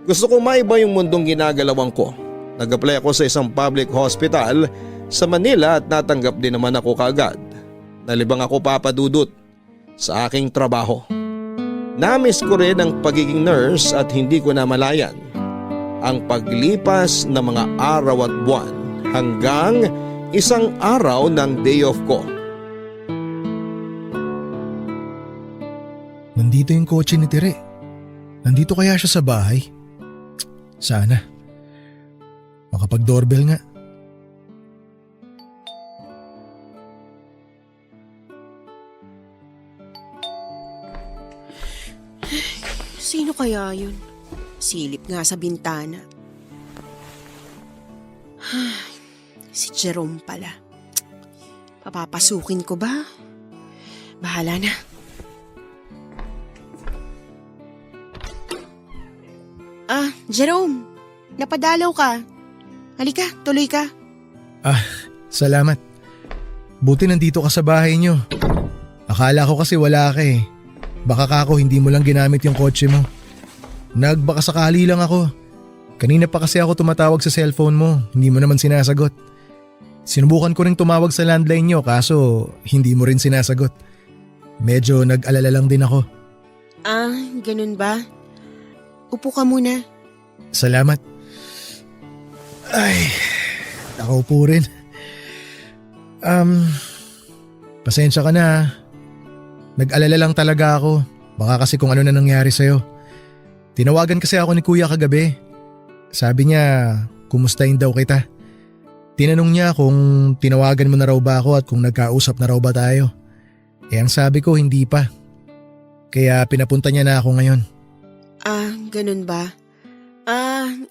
Speaker 1: Gusto kong maiba yung mundong ginagalawan ko. Nag-apply ako sa isang public hospital sa Manila at natanggap din naman ako kaagad. Nalibang ako, Papa Dudut, sa aking trabaho. Namiss ko rin ang pagiging nurse at hindi ko namalayan ang paglipas ng mga araw at buwan hanggang isang araw ng day off ko.
Speaker 5: Nandito yung kotse ni Tire. Nandito kaya siya sa bahay? Sana. Makapag-doorbell nga.
Speaker 3: Sino kaya yun? Silip nga sa bintana. Si Jerome pala. Papapasukin ko ba? Bahala na. Jerome, napadalaw ka. Halika, tuloy ka.
Speaker 5: Salamat. Buti nandito ka sa bahay niyo. Akala ko kasi wala ka eh. Baka kako hindi mo lang ginamit yung kotse mo. Nagbaka sakali lang ako. Kanina pa kasi ako tumatawag sa cellphone mo, hindi mo naman sinasagot. Sinubukan ko ring tumawag sa landline niyo kaso hindi mo rin sinasagot. Medyo nag-alala lang din ako.
Speaker 3: Ganun ba? Upo ka muna.
Speaker 5: Salamat. Ay, nakaupo rin. Pasensya ka na. Nag-alala lang talaga ako. Baka kasi kung ano na nangyari sa'yo. Tinawagan kasi ako ni kuya kagabi. Sabi niya, kumustahin daw kita. Tinanong niya kung tinawagan mo na raw ba ako at kung nagkausap na raw ba tayo. Ang sabi ko hindi pa. Kaya pinapunta niya na ako ngayon.
Speaker 3: Ganun ba?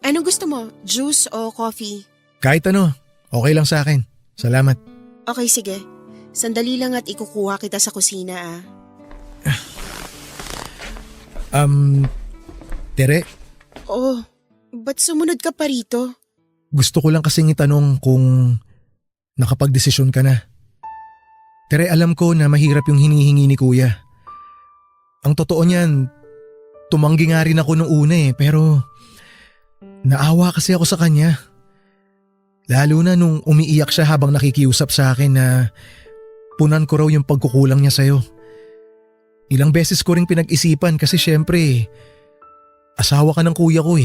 Speaker 3: Anong gusto mo? Juice o coffee?
Speaker 5: Kahit ano, okay lang sa akin. Salamat.
Speaker 3: Okay, sige. Sandali lang at ikukuha kita sa kusina
Speaker 5: Tere,
Speaker 3: Oh, ba't sumunod ka pa rito?
Speaker 5: gusto ko lang kasing itanong kung nakapagdesisyon ka na. Tere, alam ko na mahirap yung hinihingi ni kuya. Ang totoo niyan, tumanggi nga rin ako nung una pero naawa kasi ako sa kanya. Lalo na nung umiiyak siya habang nakikiusap sa akin na punan ko raw yung pagkukulang niya sa'yo. Ilang beses ko ring pinag-isipan kasi syempre, asawa ka ng kuya ko .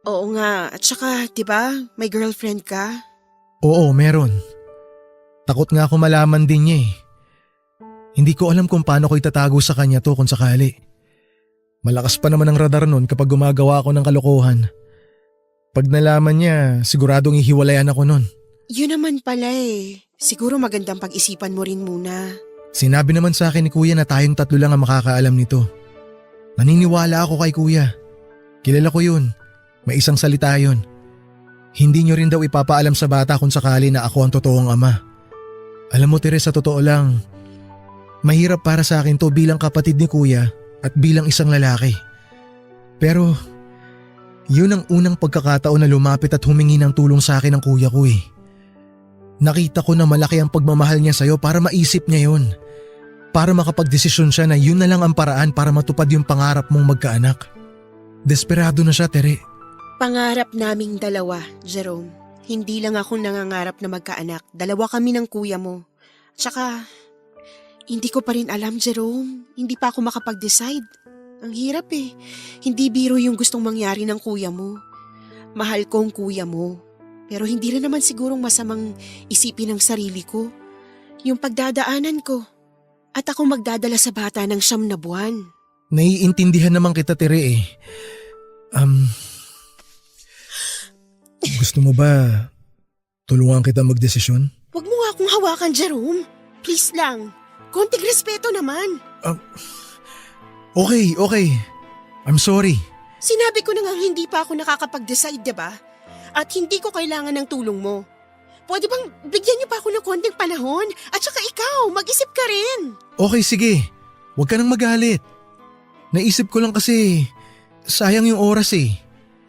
Speaker 3: Oo nga, at saka, diba, may girlfriend ka?
Speaker 5: Oo, meron. Takot nga ako malaman din niya . Hindi ko alam kung paano ko itatago sa kanya to kung sakali. Malakas pa naman ang radar nun kapag gumagawa ako ng kalokohan. Pag nalaman niya, siguradong ihiwalayan ako nun.
Speaker 3: Yun naman pala . Siguro magandang pag-isipan mo rin muna.
Speaker 5: Sinabi naman sa akin ni kuya na tayong tatlo lang ang makakaalam nito. Naniniwala ako kay kuya. Kilala ko yun. May isang salita yun. Hindi niyo rin daw ipapaalam sa bata kung sakali na ako ang totoong ama. Alam mo Teresa, sa totoo lang, mahirap para sa akin to bilang kapatid ni kuya at bilang isang lalaki. Pero yun ang unang pagkakataon na lumapit at humingi ng tulong sa akin ng kuya ko . Nakita ko na malaki ang pagmamahal niya sa'yo para maisip niya yun. Para makapagdesisyon siya na yun na lang ang paraan para matupad yung pangarap mong magkaanak. Desperado na siya, Tere.
Speaker 3: Pangarap naming dalawa, Jerome. Hindi lang ako nangangarap na magkaanak. Dalawa kami ng kuya mo. Tsaka, hindi ko pa rin alam, Jerome. Hindi pa ako makapag-decide. Ang hirap . Hindi biro yung gustong mangyari ng kuya mo. Mahal ko ang kuya mo. Pero hindi rin naman sigurong masamang isipin ng sarili ko. Yung pagdadaanan ko. At ako magdadala sa bata ng 9 na buwan.
Speaker 5: Naiintindihan naman kita, Tere . Gusto mo ba tulungan kita magdesisyon?
Speaker 3: Huwag mo nga akong hawakan, Jerome. Please lang. Konting respeto naman.
Speaker 5: Okay. I'm sorry.
Speaker 3: Sinabi ko na nga hindi pa ako nakakapag-decide, diba? At hindi ko kailangan ng tulong mo. Pwede bang bigyan niyo pa ako ng konting panahon? At saka ikaw, mag-isip ka rin.
Speaker 5: Okay, sige. Huwag ka nang magalit. Naisip ko lang kasi sayang yung oras .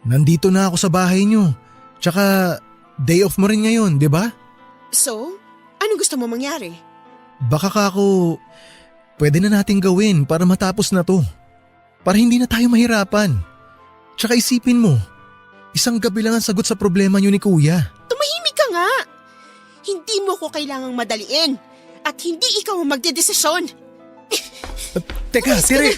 Speaker 5: Nandito na ako sa bahay niyo. Tsaka day off mo rin ngayon, di ba?
Speaker 3: So, anong gusto mo mangyari?
Speaker 5: Baka kako, pwede na nating gawin para matapos na to. Para hindi na tayo mahirapan. Tsaka isipin mo, isang gabi lang ang sagot sa problema niyo ni kuya.
Speaker 3: Tumahimik ka nga. Hindi mo ko kailangang madaliin. At hindi ikaw ang magdedesisyon.
Speaker 5: Teka, Tere!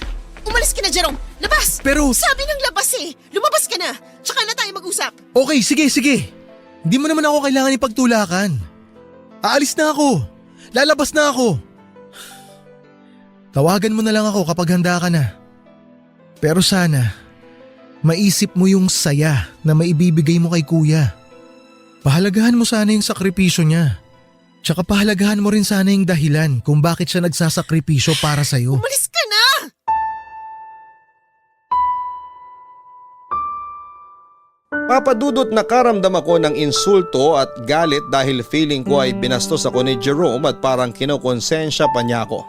Speaker 3: Umalis ka na, Jerome! Labas!
Speaker 5: Pero…
Speaker 3: Sabi ng labas Lumabas ka na! Tsaka na tayo mag-usap!
Speaker 5: Okay, sige. Hindi mo naman ako kailangan ipagtulakan. Aalis na ako. Lalabas na ako. Tawagan mo na lang ako kapag handa ka na. Pero sana, maisip mo yung saya na maibibigay mo kay kuya. Pahalagahan mo sana yung sakripisyo niya. Tsaka pahalagahan mo rin sana yung dahilan kung bakit siya nagsasakripisyo para sa'yo.
Speaker 3: Umalis ka na!
Speaker 1: Papadudot nakaramdam ako ng insulto at galit dahil feeling ko ay binastos ako ni Jerome at parang kinokonsensya pa niya ako.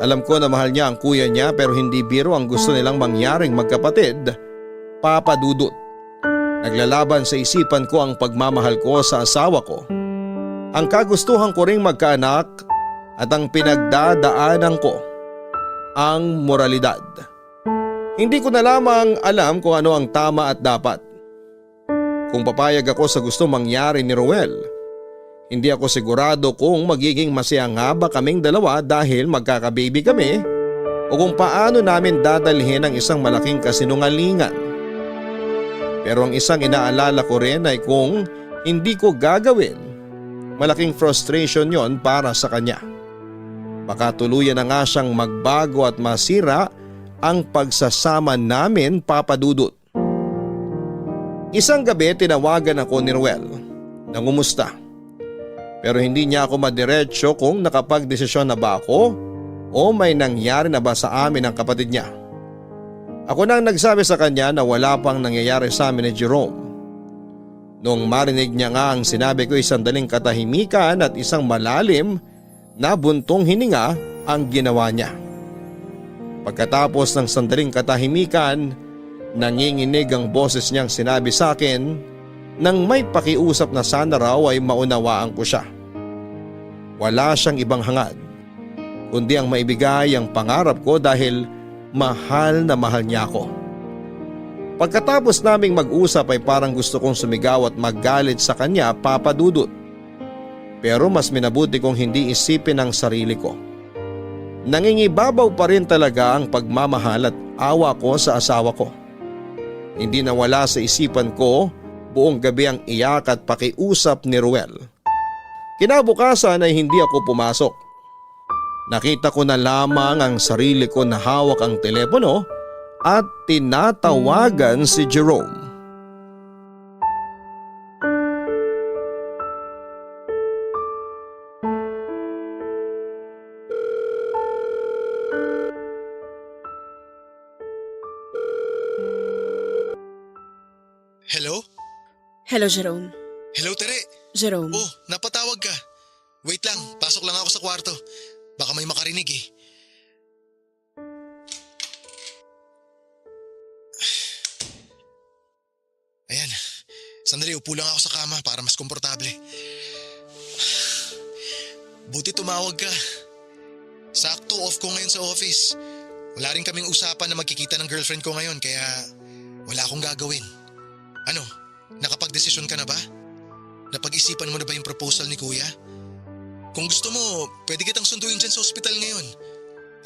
Speaker 1: Alam ko na mahal niya ang kuya niya pero hindi biro ang gusto nilang mangyaring magkapatid. Papadudot. Naglalaban sa isipan ko ang pagmamahal ko sa asawa ko. Ang kagustuhan ko ring magkaanak at ang pinagdadaanan ko, ang moralidad. Hindi ko na lamang alam kung ano ang tama at dapat. Kung papayag ako sa gusto mangyari ni Ruel, hindi ako sigurado kung magiging masaya nga ba kaming dalawa dahil magkakababy kami o kung paano namin dadalhin ang isang malaking kasinungalingan. Pero ang isang inaalala ko rin ay kung hindi ko gagawin, malaking frustration yon para sa kanya. Baka tuluyan na nga siyang magbago at masira ang pagsasama namin, Papa Dudut. Isang gabi tinawagan ako ni Ruel. Nangumusta. Pero hindi niya ako madiretso kung nakapagdesisyon na ba ako o may nangyari na ba sa amin ng kapatid niya. Ako nang nagsabi sa kanya na wala pang nangyayari sa amin ni Jerome. Nung marinig niya nga ang sinabi ko, isang daling katahimikan at isang malalim na buntong hininga ang ginawa niya. Pagkatapos ng sandaling katahimikan, nanginginig ang boses niyang sinabi sa akin nang may pakiusap na sana raw ay maunawaan ko siya. Wala siyang ibang hangad, kundi ang maibigay ang pangarap ko dahil mahal na mahal niya ako. Pagkatapos naming mag-usap ay parang gusto kong sumigaw at maggalit sa kanya, Papa Dudut. Pero mas minabuti kong hindi isipin ang sarili ko. Nangingibabaw pa rin talaga ang pagmamahal at awa ko sa asawa ko. Hindi nawala sa isipan ko buong gabi ang iyak at pakiusap ni Ruel. Kinabukasan ay hindi ako pumasok. Nakita ko na lamang ang sarili ko na hawak ang telepono at tinatawagan si Jerome.
Speaker 6: Hello?
Speaker 3: Hello, Jerome.
Speaker 6: Hello, Tere.
Speaker 3: Jerome.
Speaker 6: Oh, napatawag ka. Wait lang, pasok lang ako sa kwarto. Baka may makarinig eh. Ayan, sandali upo lang ako sa kama para mas komportable. Buti tumawag ka. Sakto off ko ngayon sa office. Wala rin kaming usapan na magkikita ng girlfriend ko ngayon kaya wala akong gagawin. Ano, nakapag-desisyon ka na ba? Napag-isipan mo na ba yung proposal ni Kuya? Kung gusto mo, pwede kitang sunduin dyan sa ospital ngayon.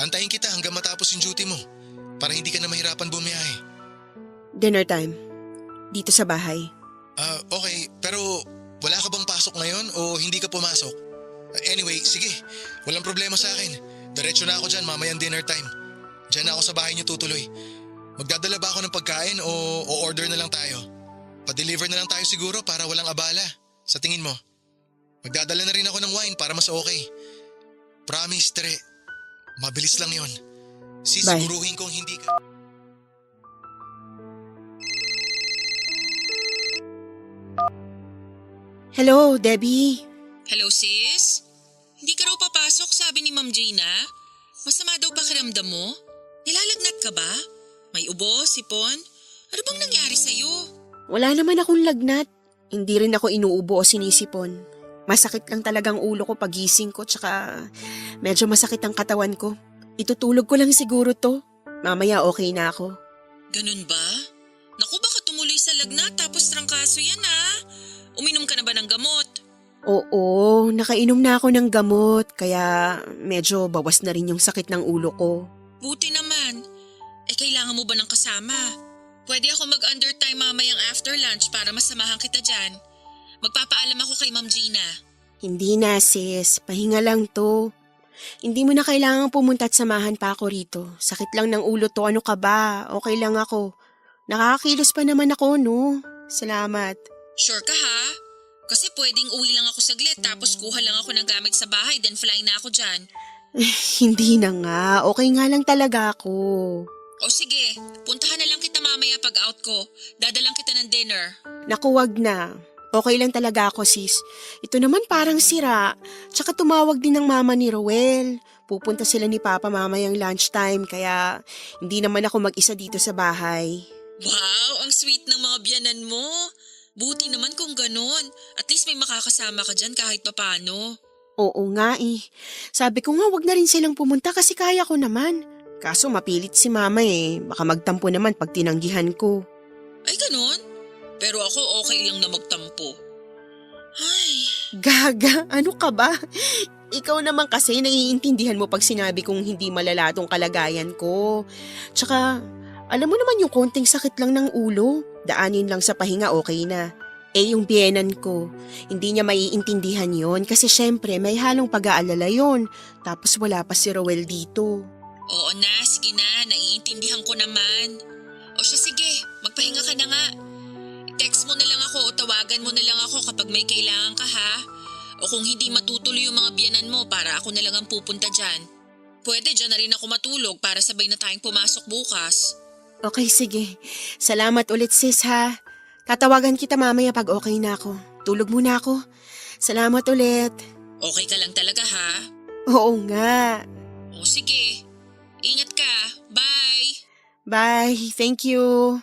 Speaker 6: Antayin kita hanggang matapos yung duty mo para hindi ka na mahirapan bumiyahe.
Speaker 3: Dinner time. Dito sa bahay.
Speaker 6: Okay, pero wala ka bang pasok ngayon o hindi ka pumasok? Anyway, sige, walang problema sa akin. Diretso na ako dyan mamayang dinner time. Diyan na ako sa bahay niyo tutuloy. Magdadala ba ako ng pagkain o order na lang tayo? Pa-deliver na lang tayo siguro para walang abala. Sa tingin mo? Magdadala na rin ako ng wine para mas okay. Promise, Tere. Mabilis lang yon. Sisiguruhin kong hindi ka...
Speaker 3: Hello, Debbie.
Speaker 7: Hello sis? Hindi ka raw papasok sabi ni Ma'am Gina? Masama daw pakiramdam mo? Nilalagnat ka ba? May ubo, sipon? Ano bang nangyari sa'yo?
Speaker 3: Wala naman akong lagnat. Hindi rin ako inuubo o sinisipon. Masakit lang talagang ulo ko pagising ko tsaka medyo masakit ang katawan ko. Itutulog ko lang siguro to. Mamaya okay na ako.
Speaker 7: Ganun ba? Naku baka tumuloy sa lagnat tapos trangkaso yan ha? Uminom ka na ba ng gamot?
Speaker 3: Oo, nakainom na ako ng gamot kaya medyo bawas na rin yung sakit ng ulo ko.
Speaker 7: Buti naman. Kailangan mo ba ng kasama? Pwede ako mag-undertime mamayang after lunch para masamahan kita dyan. Magpapaalam ako kay Ma'am Gina.
Speaker 3: Hindi na sis, pahinga lang to. Hindi mo na kailangang pumunta at samahan pa ako rito. Sakit lang ng ulo to, ano ka ba? Okay lang ako. Nakakakilos pa naman ako, no? Salamat.
Speaker 7: Sure ka ha? Kasi pwedeng uwi lang ako saglit tapos kuha lang ako ng gamit sa bahay then fly na ako dyan.
Speaker 3: Hindi na nga, okay nga lang talaga ako.
Speaker 7: O sige, puntahan na lang kita mamaya pag out ko. Dadalang kita ng dinner.
Speaker 3: Naku, wag na. Okay lang talaga ako sis. Ito naman parang sira. Tsaka tumawag din ng mama ni Roel. Pupunta sila ni Papa mamayang lunchtime kaya hindi naman ako mag-isa dito sa bahay.
Speaker 7: Wow, ang sweet ng mga biyanan mo. Buti naman kung ganun. At least may makakasama ka dyan kahit papano.
Speaker 3: Oo nga eh. Sabi ko nga wag na rin silang pumunta kasi kaya ko naman. Kaso mapilit si mama eh. Baka magtampo naman pag tinanggihan ko.
Speaker 7: Ay ganun? Pero ako okay lang na magtampo. Ay,
Speaker 3: Gaga, ano ka ba? Ikaw naman kasi naiintindihan mo pag sinabi kong hindi malala tong kalagayan ko. Tsaka, alam mo naman yung konting sakit lang ng ulo. Daanin lang sa pahinga okay na. Yung biyenan ko, hindi niya maiintindihan yon kasi syempre may halong pag-aalala yon. Tapos wala pa si Roel dito.
Speaker 7: Oo na, sige na, naiintindihan ko naman. O siya sige, magpahinga ka na nga. Text mo na lang ako o tawagan mo na lang ako kapag may kailangan ka ha. O kung hindi matutuloy yung mga biyanan mo para ako na lang ang pupunta dyan. Pwede dyan na rin ako matulog para sabay na tayong pumasok bukas.
Speaker 3: Okay, sige. Salamat ulit sis ha. Tatawagan kita mamaya pag okay na ako. Tulog muna ako. Salamat ulit.
Speaker 7: Okay ka lang talaga ha?
Speaker 3: Oo nga.
Speaker 7: O sige, ingat ka. Bye!
Speaker 3: Bye. Thank you.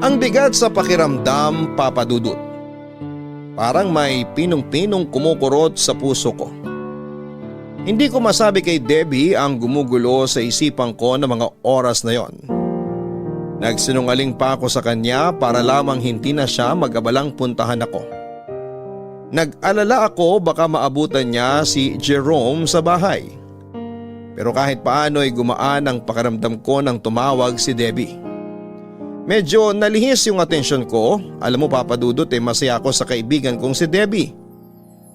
Speaker 1: Ang bigat sa pakiramdam, Papa Dudut. Parang may pinong-pinong kumukurot sa puso ko. Hindi ko masabi kay Debbie ang gumugulo sa isipan ko ng mga oras na yon. Nagsinungaling pa ako sa kanya para lamang hindi na siya mag-abalang puntahan ako. Nag-alala ako baka maabutan niya si Jerome sa bahay. Pero kahit paano ay gumaan ang pakiramdam ko nang tumawag si Debbie. Medyo nalihis yung atensyon ko. Alam mo Papa Dudut, masaya ako sa kaibigan kong si Debbie.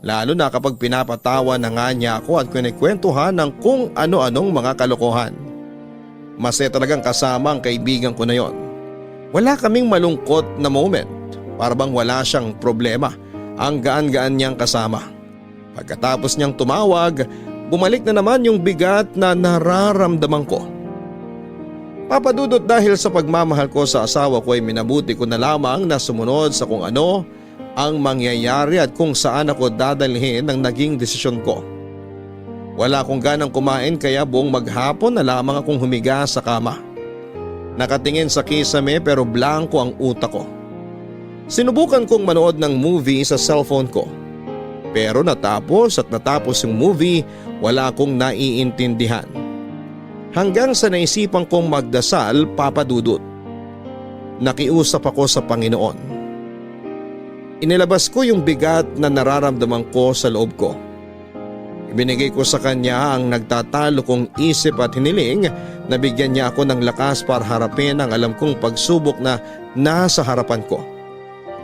Speaker 1: Lalo na kapag pinapatawa na nga niya ako at kinikwentuhan ng kung ano-anong mga kalokohan. Masaya talagang kasama ang kaibigan ko na yon. Wala kaming malungkot na moment. Para bang wala siyang problema. Ang gaan-gaan niyang kasama. Pagkatapos niyang tumawag, bumalik na naman yung bigat na nararamdaman ko. Papa Dudut, dahil sa pagmamahal ko sa asawa ko ay minabuti ko na lamang na sumunod sa kung ano ang mangyayari at kung saan ako dadalhin ang naging desisyon ko. Wala akong ganang kumain kaya buong maghapon na lamang akong humiga sa kama. Nakatingin sa kisame pero blanko ang utak ko. Sinubukan kong manood ng movie sa cellphone ko. Pero natapos yung movie, wala akong naiintindihan. Hanggang sa naisipan kong magdasal, Papa Dudut. Nakiusap ako sa Panginoon. Inilabas ko yung bigat na nararamdaman ko sa loob ko. Ibinigay ko sa kanya ang nagtatalo kong isip at hiniling na bigyan niya ako ng lakas para harapin ang alam kong pagsubok na nasa harapan ko.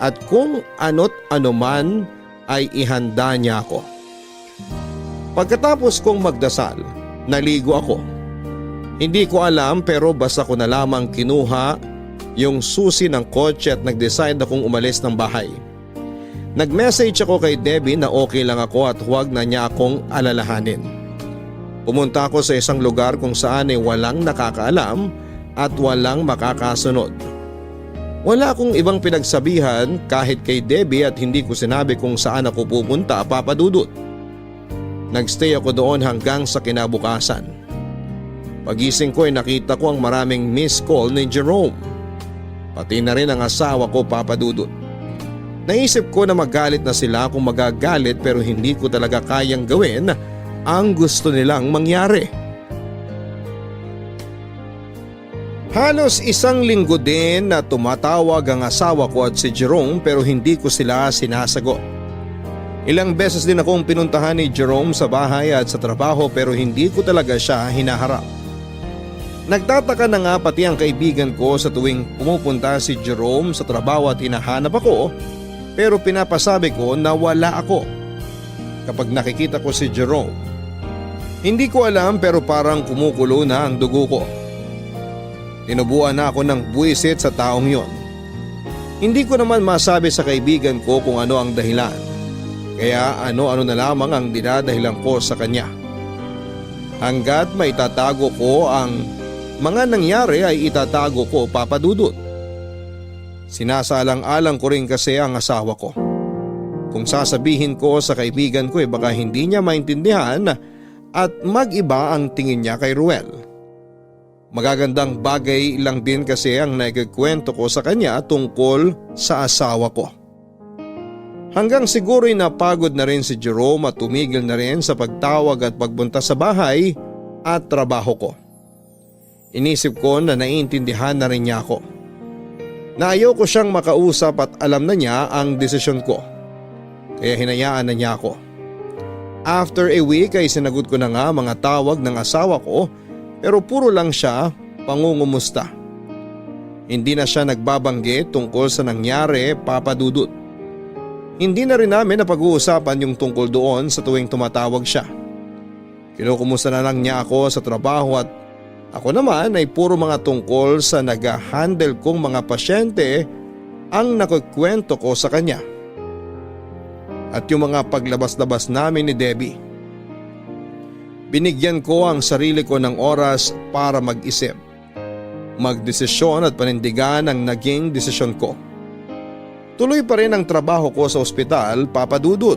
Speaker 1: At kung ano't anuman ay ihanda niya ako. Pagkatapos kong magdasal, naligo ako. Hindi ko alam pero basta ko na lamang kinuha yung susi ng kotse at nag-decide akong umalis ng bahay. Nag-message ako kay Debbie na okay lang ako at huwag na niya akong alalahanin. Pumunta ako sa isang lugar kung saan ay walang nakakaalam at walang makakasunod. Wala akong ibang pinagsabihan kahit kay Debbie at hindi ko sinabi kung saan ako pupunta, Papa Dudut. Nagstay ako doon hanggang sa kinabukasan. Pagising ko ay nakita ko ang maraming missed call ni Jerome. Pati na rin ang asawa ko, Papa Dudut. Naisip ko na magalit na sila kung magagalit pero hindi ko talaga kayang gawin ang gusto nilang mangyari. Halos isang linggo din na tumatawag ang asawa ko at si Jerome pero hindi ko sila sinasagot. Ilang beses din akong pinuntahan ni Jerome sa bahay at sa trabaho pero hindi ko talaga siya hinaharap. Nagtataka na nga pati ang kaibigan ko sa tuwing pumupunta si Jerome sa trabaho at hinahanap ako pero pinapasabi ko na wala ako kapag nakikita ko si Jerome. Hindi ko alam pero parang kumukulo na ang dugo ko. Tinubuan na ako ng buwisit sa taong yon. Hindi ko naman masabi sa kaibigan ko kung ano ang dahilan. Kaya ano-ano na lamang ang dinadahilan ko sa kanya. Hanggat maitatago ko ang mga nangyari ay itatago ko, Papa Dudut. Sinasalang-alang ko rin kasi ang asawa ko. Kung sasabihin ko sa kaibigan ko baka hindi niya maintindihan at mag-iba ang tingin niya kay Ruel. Magagandang bagay lang din kasi ang nagkikwento ko sa kanya tungkol sa asawa ko. Hanggang siguro'y napagod na rin si Jerome at tumigil na rin sa pagtawag at pagbunta sa bahay at trabaho ko. Inisip ko na naiintindihan na rin niya ako. Na ayaw ko siyang makausap at alam na niya ang desisyon ko. Kaya hinayaan na niya ako. After a week ay sinagot ko na nga mga tawag ng asawa ko pero puro lang siya pangungumusta. Hindi na siya nagbabanggit tungkol sa nangyari, Papa Dudut. Hindi na rin namin napag-uusapan yung tungkol doon sa tuwing tumatawag siya. Kinukumusta na lang niya ako sa trabaho at ako naman ay puro mga tungkol sa nag-handle kong mga pasyente ang nakukwento ko sa kanya. At yung mga paglabas-labas namin ni Debbie. Binigyan ko ang sarili ko ng oras para mag-isip, magdesisyon at panindigan ang naging desisyon ko. Tuloy pa rin ang trabaho ko sa ospital, Papa Dudut.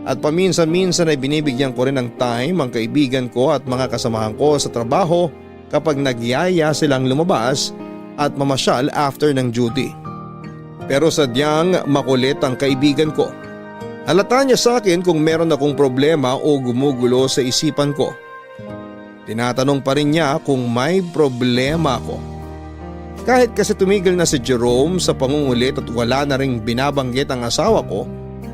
Speaker 1: At paminsan-minsan ay binibigyan ko rin ng time ang kaibigan ko at mga kasamahan ko sa trabaho kapag nagyaya silang lumabas at mamasyal after ng duty. Pero sadyang makulit ang kaibigan ko. Halata niya sa akin kung meron akong problema o gumugulo sa isipan ko. Tinatanong pa rin niya kung may problema ako. Kahit kasi tumigil na si Jerome sa pangungulit at wala na ring binabanggit ang asawa ko,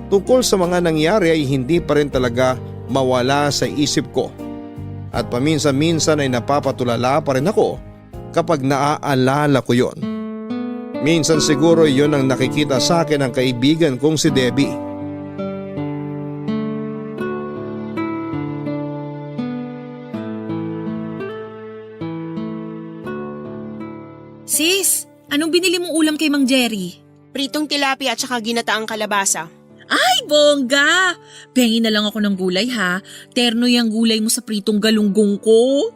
Speaker 1: tungkol sa mga nangyari ay hindi pa rin talaga mawala sa isip ko. At paminsan-minsan ay napapatulala pa rin ako kapag naaalala ko yon. Minsan siguro yon ang nakikita sa akin ng kaibigan kong si Debbie.
Speaker 7: Sis, anong binili mong ulam kay Mang Jerry?
Speaker 3: Pritong tilapia at saka ginataang kalabasa.
Speaker 7: Ay, bongga! Pengi na lang ako ng gulay ha. Terno yung gulay mo sa pritong galunggong ko.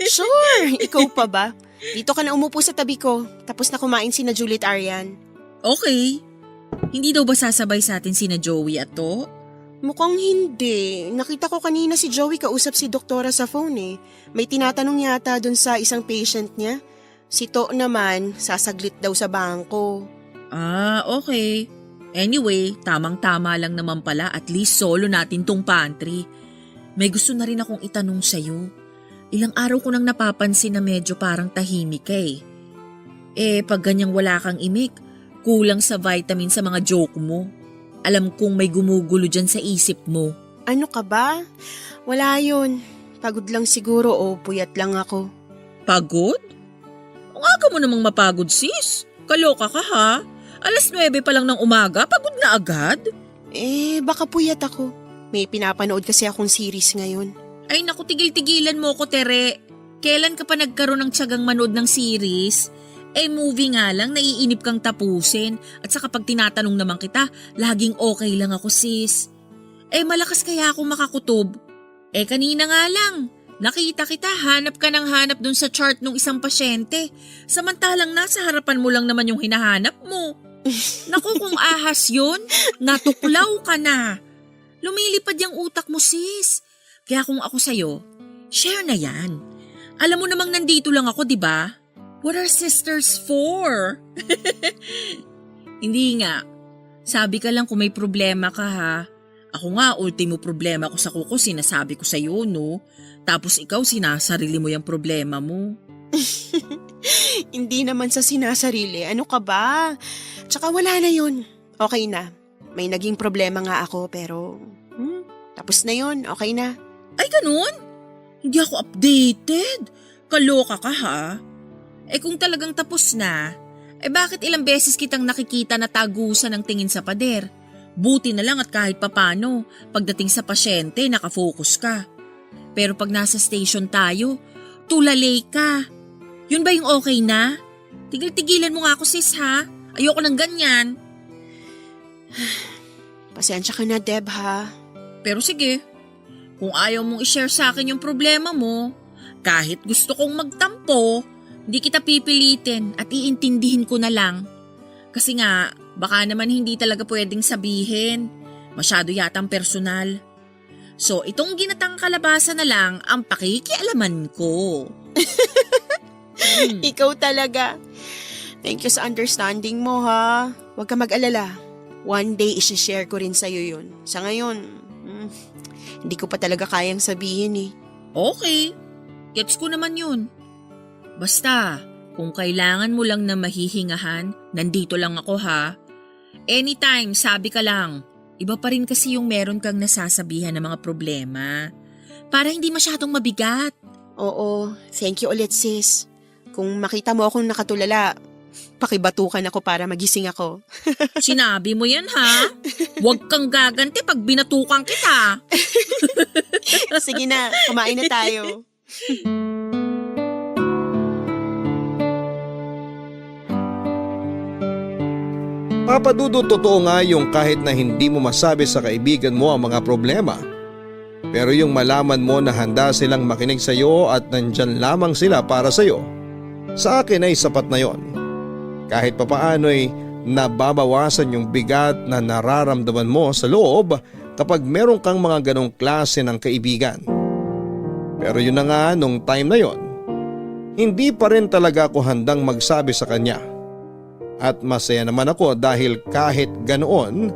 Speaker 3: Sure, ikaw pa ba? Dito ka na umupo sa tabi ko, tapos na kumain sina Juliet Arian.
Speaker 7: Okay. Hindi daw ba sasabay sa atin sina Joey at to?
Speaker 3: Mukhang hindi. Nakita ko kanina si Joey kausap si doktora sa phone eh. May tinatanong yata dun sa isang patient niya. Si To naman, sasaglit daw sa bangko.
Speaker 7: Ah, okay. Anyway, tamang-tama lang naman pala, at least solo natin tong pantry. May gusto na rin akong itanong sa'yo. Ilang araw ko nang napapansin na medyo parang tahimik ka eh. Pag ganyang wala kang imik, kulang sa vitamin sa mga joke mo. Alam kong may gumugulo dyan sa isip mo.
Speaker 3: Ano ka ba? Wala yun. Pagod lang siguro o puyat lang ako.
Speaker 7: Pagod? Ang aga mo namang mapagod sis. Kaloka ka ha? 9:00 pa lang ng umaga, pagod na agad?
Speaker 3: Baka puyat ako. May pinapanood kasi akong series ngayon.
Speaker 7: Ay naku, tigil-tigilan mo ko, Tere. Kailan ka pa nagkaroon ng tiyagang manood ng series? Movie nga lang, naiinip kang tapusin. At saka pag tinatanong naman kita, laging okay lang ako sis. Malakas kaya akong makakutob. Kanina nga lang, nakita kita, hanap ka ng hanap dun sa chart ng isang pasyente. Samantalang nasa harapan mo lang naman yung hinahanap mo. Naku, kung ahas yun, natuklaw ka na. Lumilipad yung utak mo sis. Kaya kung ako sa'yo, share na yan. Alam mo namang nandito lang ako, di ba? What are sisters for? Hindi nga. Sabi ka lang kung may problema ka ha. Ako nga, ultimo problema ko sa kuko, sinasabi ko sa'yo, no? Tapos ikaw, sinasarili mo yung problema mo.
Speaker 3: Hindi naman sa sinasarili. Ano ka ba? Tsaka wala na yun. Okay na. May naging problema nga ako pero tapos na yun. Okay na.
Speaker 7: Ay, ganun? Hindi ako updated. Kaloka ka ha? Kung talagang tapos na, bakit ilang beses kitang nakikita na tagusan ng tingin sa pader? Buti na lang at kahit papano, pagdating sa pasyente, nakafocus ka. Pero pag nasa station tayo, tulalay ka. Yun ba yung okay na? Tigil-tigilan mo nga ako sis ha. Ayoko ng ganyan.
Speaker 3: Pasensya ka na, Deb ha.
Speaker 7: Pero sige, kung ayaw mong i-share sa akin yung problema mo, kahit gusto kong magtampo, hindi kita pipilitin at iintindihin ko na lang. Kasi nga, baka naman hindi talaga pwedeng sabihin. Masyado yatang personal. So, itong ginatang kalabasa na lang ang pakikialaman ko.
Speaker 3: Ikaw talaga. Thank you sa understanding mo ha. Huwag ka mag-alala. One day isi-share ko rin sa'yo yun. Sa ngayon, hindi ko pa talaga kayang sabihin eh.
Speaker 7: Okay, gets ko naman yun. Basta, kung kailangan mo lang na mahihingahan, nandito lang ako ha. Anytime, sabi ka lang. Iba pa rin kasi yung meron kang nasasabihan ng mga problema. Para hindi masyadong mabigat.
Speaker 3: Oo, thank you ulit sis. Kung makita mo akong nakatulala, Pakibatukan ako para magising ako.
Speaker 7: Sinabi mo yan ha? Huwag kang gaganti pag binatukan kita.
Speaker 3: Sige na, kumain na tayo.
Speaker 1: Papa Dudut, totoo nga yung kahit na hindi mo masabi sa kaibigan mo ang mga problema. Pero yung malaman mo na handa silang makinig sa iyo at nandyan lamang sila para sa iyo, sa akin ay sapat na yon. Kahit papaano ay nababawasan yung bigat na nararamdaman mo sa loob kapag meron kang mga ganong klase ng kaibigan. Pero yun na nga, nung time na yon, hindi pa rin talaga ako handang magsabi sa kanya. At masaya naman ako dahil kahit ganoon,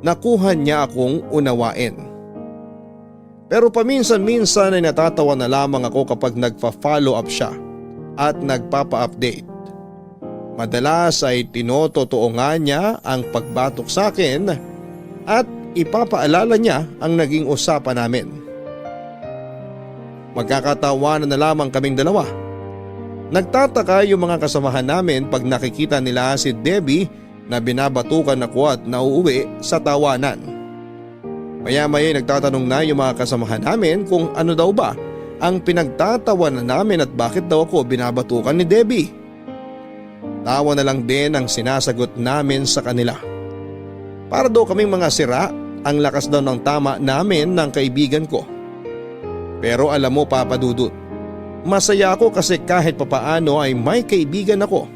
Speaker 1: nakuha niya akong unawain. Pero paminsan-minsan ay natatawa na lamang ako kapag nagpa-follow up siya at nagpapa-update. Madalas ay tinototoo nga niya ang pagbatok sa akin at ipapaalala niya ang naging usapan namin. Magkakatawanan na lamang kaming dalawa. Nagtataka yung mga kasamahan namin pag nakikita nila si Debbie na binabatukan ako at nauuwi sa tawanan. Maya-maya nagtatanong na yung mga kasamahan namin kung ano daw ba ang pinagtatawanan namin at bakit daw ako binabatukan ni Debbie. Tawa na lang din ang sinasagot namin sa kanila. Para daw kaming mga sira, ang lakas daw ng tama namin ng kaibigan ko. Pero alam mo, Papa Dudut, masaya ako kasi kahit papaano ay may kaibigan ako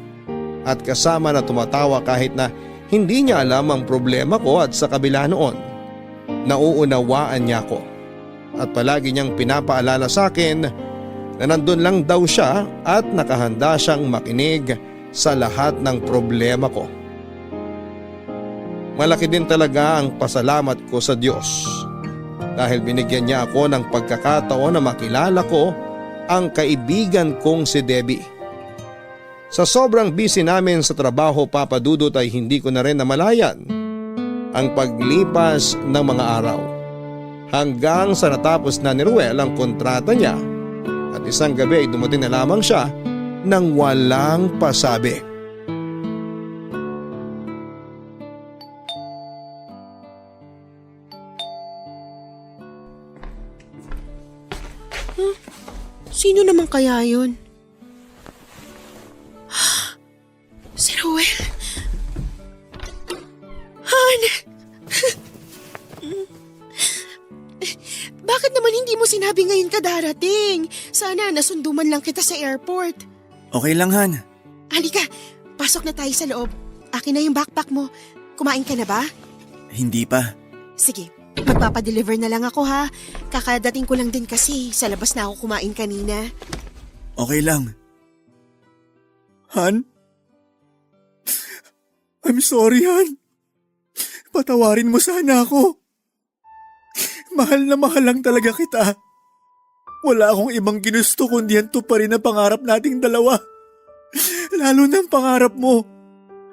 Speaker 1: at kasama na tumatawa kahit na hindi niya alam ang problema ko at sa kabila noon, nauunawaan niya ako. At palagi niyang pinapaalala sa akin na nandun lang daw siya at nakahanda siyang makinig sa lahat ng problema ko. Malaki din talaga ang pasalamat ko sa Diyos dahil binigyan niya ako ng pagkakataon na makilala ko ang kaibigan kong si Debbie. Sa sobrang busy namin sa trabaho, Papa Dudut, ay hindi ko na rin namalayan ang paglipas ng mga araw. Hanggang sa natapos na ni Ruel ang kontrata niya at isang gabi ay dumating na lamang siya nang walang pasabi.
Speaker 3: Sino naman kaya yun? Si Ruel. Han! Bakit naman hindi mo sinabi ngayon ka darating? Sana nasundo man lang kita sa airport.
Speaker 2: Okay lang, Han.
Speaker 3: Halika, pasok na tayo sa loob. Akin na yung backpack mo. Kumain ka na ba?
Speaker 2: Hindi pa.
Speaker 3: Sige, magpapadeliver na lang ako ha. Kakadating ko lang din kasi sa labas na ako kumain kanina.
Speaker 2: Okay lang. Han? I'm sorry, Han. Patawarin mo sana ako. Mahal na mahal lang talaga kita. Wala akong ibang ginusto kundi ang tuparin na pangarap nating dalawa. Lalo na ang pangarap mo.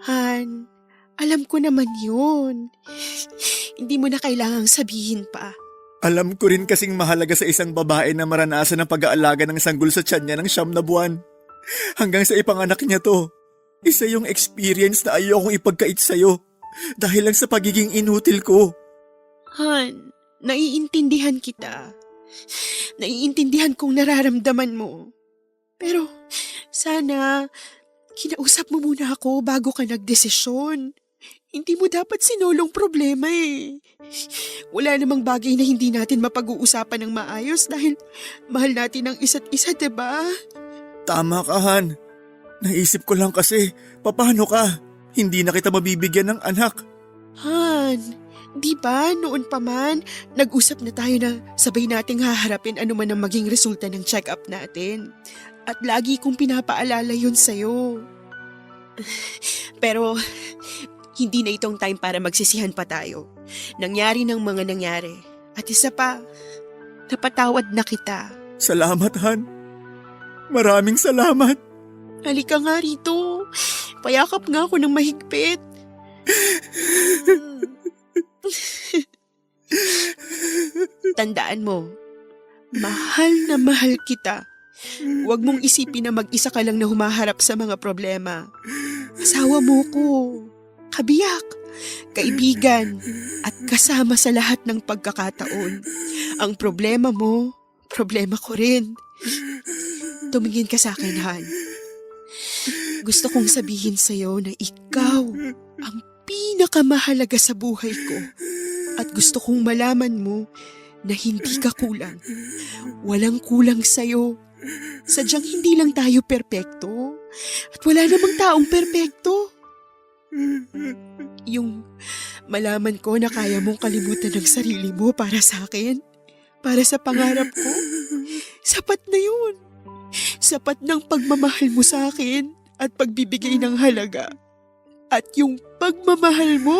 Speaker 3: Han, alam ko naman yun. Hindi mo na kailangang sabihin pa.
Speaker 2: Alam ko rin kasing mahalaga sa isang babae na maranasan ang pag-aalaga ng sanggol sa tiyan niya ng 9 na buwan. Hanggang sa ipanganak niya to. Isa yung experience na ayokong ipagkait sa'yo dahil lang sa pagiging inutil ko.
Speaker 3: Han, naiintindihan kita. Naiintindihan kong nararamdaman mo. Pero sana kinausap mo muna ako bago ka nagdesisyon. Hindi mo dapat sinulong problema eh. Wala namang bagay na hindi natin mapag-uusapan ng maayos dahil mahal natin ang isa't isa, diba?
Speaker 2: Tama ka, Han. Naisip ko lang kasi, paano ka? Hindi na kita mabibigyan ng anak.
Speaker 3: Han, di ba noon pa man, nag-usap na tayo na sabay nating haharapin ano man ang maging resulta ng check-up natin. At lagi kong pinapaalala yun sa'yo. Pero hindi na itong time para magsisihan pa tayo. Nangyari ng mga nangyari. At isa pa, napatawad na kita.
Speaker 2: Salamat, Han. Maraming salamat.
Speaker 3: Halika nga rito. Payakap nga ako ng mahigpit. Tandaan mo, mahal na mahal kita. Huwag mong isipin na mag-isa ka lang na humaharap sa mga problema. Asawa mo ko, kabiyak, kaibigan, at kasama sa lahat ng pagkakataon. Ang problema mo, problema ko rin. Tumingin ka sa akin, Han. Gusto kong sabihin sa'yo na ikaw ang pinakamahalaga sa buhay ko. At gusto kong malaman mo na hindi ka kulang. Walang kulang sa'yo. Sadyang hindi lang tayo perpekto. At wala namang taong perpekto. Yung malaman ko na kaya mong kalimutan ang sarili mo para sa akin, para sa pangarap ko, sapat na yun. Sapat ng pagmamahal mo sa akin at pagbibigay ng halaga. At yung pagmamahal mo,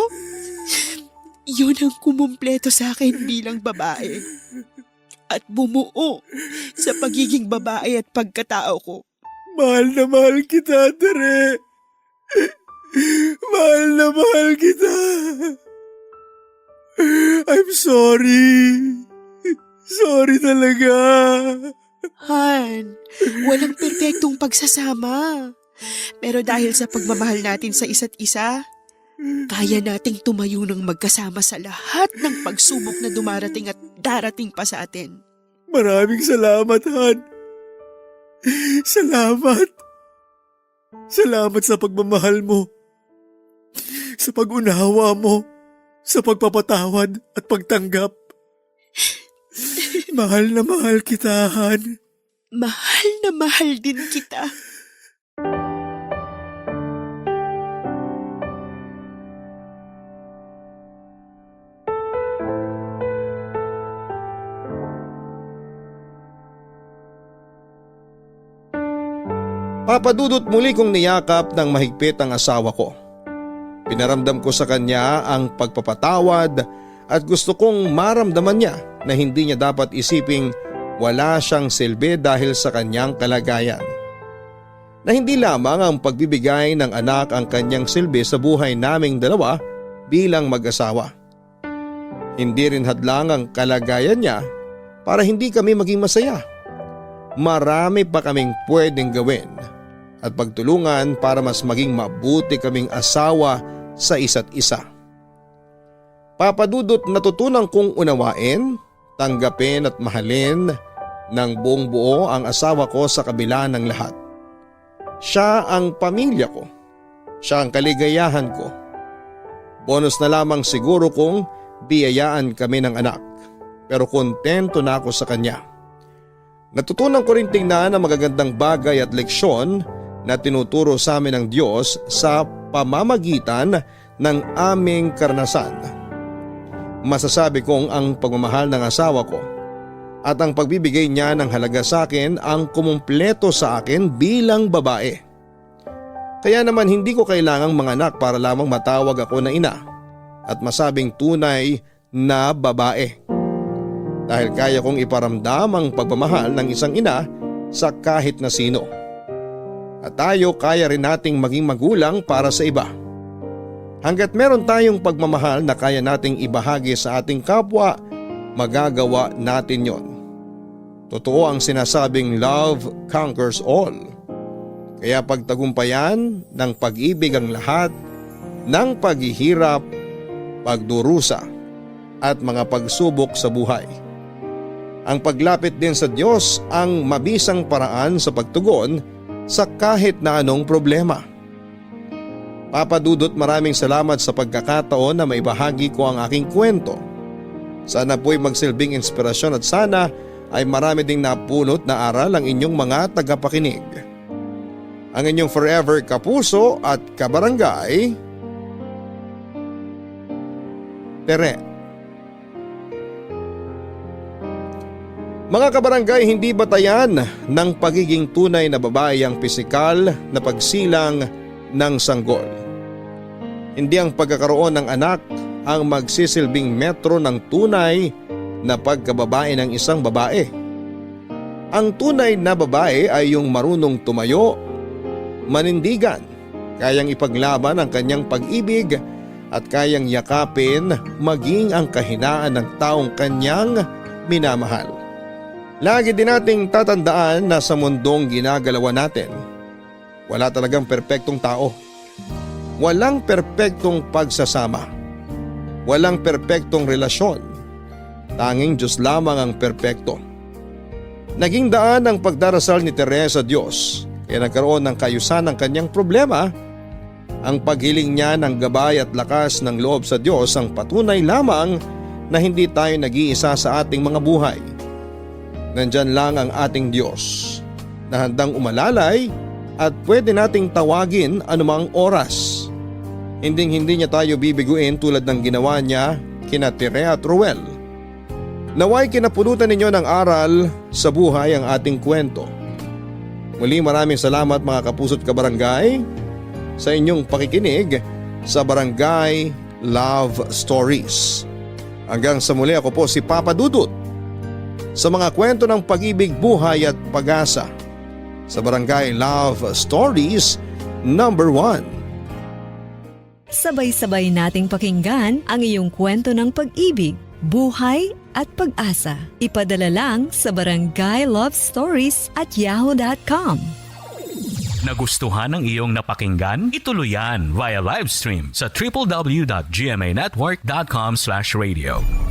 Speaker 3: yun ang kumumpleto sa akin bilang babae. At bumuo sa pagiging babae at pagkatao ko.
Speaker 2: Mahal na mahal kita, Tere. Mahal na mahal kita. I'm sorry. Sorry talaga.
Speaker 3: Han, walang perpektong pagsasama. Pero dahil sa pagmamahal natin sa isa't isa, kaya nating tumayo ng magkasama sa lahat ng pagsubok na dumarating at darating pa sa atin.
Speaker 2: Maraming salamat, Han. Salamat. Salamat sa pagmamahal mo. Sa pag-unawa mo. Sa pagpapatawad at pagtanggap. Mahal na mahal kita, Han.
Speaker 3: Mahal na mahal din kita.
Speaker 1: Papadudot muli kong niyakap ng mahigpit ang asawa ko. Pinaramdam ko sa kanya ang pagpapatawad at gusto kong maramdaman niya na hindi niya dapat isiping wala siyang silbi dahil sa kanyang kalagayan. Na hindi lamang ang pagbibigay ng anak ang kanyang silbi sa buhay naming dalawa bilang mag-asawa. Hindi rin hadlang ang kalagayan niya para hindi kami maging masaya. Marami pa kaming pwedeng gawin at pagtulungan para mas maging mabuti kaming asawa sa isa't isa. Papadudot natutunan kong unawain, tanggapin at mahalin ng buong buo ang asawa ko sa kabila ng lahat. Siya ang pamilya ko. Siya ang kaligayahan ko. Bonus na lamang siguro kung biyayaan kami ng anak, pero kontento na ako sa kanya. Natutunan ko rin tingnan ang magagandang bagay at leksyon na tinuturo sa amin ng Diyos sa pamamagitan ng aming karanasan. Masasabi kong ang pagmamahal ng asawa ko at ang pagbibigay niya ng halaga sa akin ang kumumpleto sa akin bilang babae. Kaya naman hindi ko kailangang manganak para lamang matawag ako na ina at masabing tunay na babae. Dahil kaya kong iparamdam ang pagmamahal ng isang ina sa kahit na sino. At tayo kaya rin nating maging magulang para sa iba. Hanggat meron tayong pagmamahal na kaya nating ibahagi sa ating kapwa, magagawa natin yon. Totoo ang sinasabing love conquers all. Kaya pagtagumpayan ng pag-ibig ang lahat ng paghihirap, pagdurusa at mga pagsubok sa buhay. Ang paglapit din sa Diyos ang mabisang paraan sa pagtugon sa kahit na anong problema. Papadudot, maraming salamat sa pagkakataon na maibahagi ko ang aking kwento. Sana po'y magsilbing inspirasyon at sana ay marami ding napulot na aral ang inyong mga tagapakinig. Ang inyong forever kapuso at kabarangay, Tere. Mga kabarangay, hindi batayan ng pagiging tunay na babae ang pisikal na pagsilang ng sanggol. Hindi ang pagkakaroon ng anak ang magsisilbing metro ng tunay na pagkababae ng isang babae. Ang tunay na babae ay yung marunong tumayo, manindigan, kayang ipaglaban ang kanyang pag-ibig at kayang yakapin maging ang kahinaan ng taong kanyang minamahal. Lagi din nating tatandaan na sa mundong ginagalawan natin, wala talagang perpektong tao. Walang perpektong pagsasama. Walang perpektong relasyon. Tanging Diyos lamang ang perpekto. Naging daan ang pagdarasal ni Teresa sa Diyos kaya nagkaroon ng kayusan ng kanyang problema. Ang paghiling niya ng gabay at lakas ng loob sa Diyos ang patunay lamang na hindi tayo nag-iisa sa ating mga buhay. Nandyan lang ang ating Diyos na handang umalalay at pwede nating tawagin anumang oras. Hinding-hindi niya tayo bibiguin tulad ng ginawa niya kina Tere at Ruel. Naway kinapulutan ninyo ng aral sa buhay ang ating kwento. Muli maraming salamat mga kapuso't kabarangay sa inyong pakikinig sa Barangay Love Stories. Hanggang sa muli, ako po si Papa Dudut sa mga kwento ng pag-ibig, buhay at pag-asa sa Barangay Love Stories number 1.
Speaker 8: Sabay-sabay nating pakinggan ang iyong kwento ng pag-ibig, buhay at pag-asa. Ipadala lang sa barangaylovestories@yahoo.com.
Speaker 9: Nagustuhan ng iyong napakinggan? Ituloy yan via live stream sa www.gmanetwork.com/radio.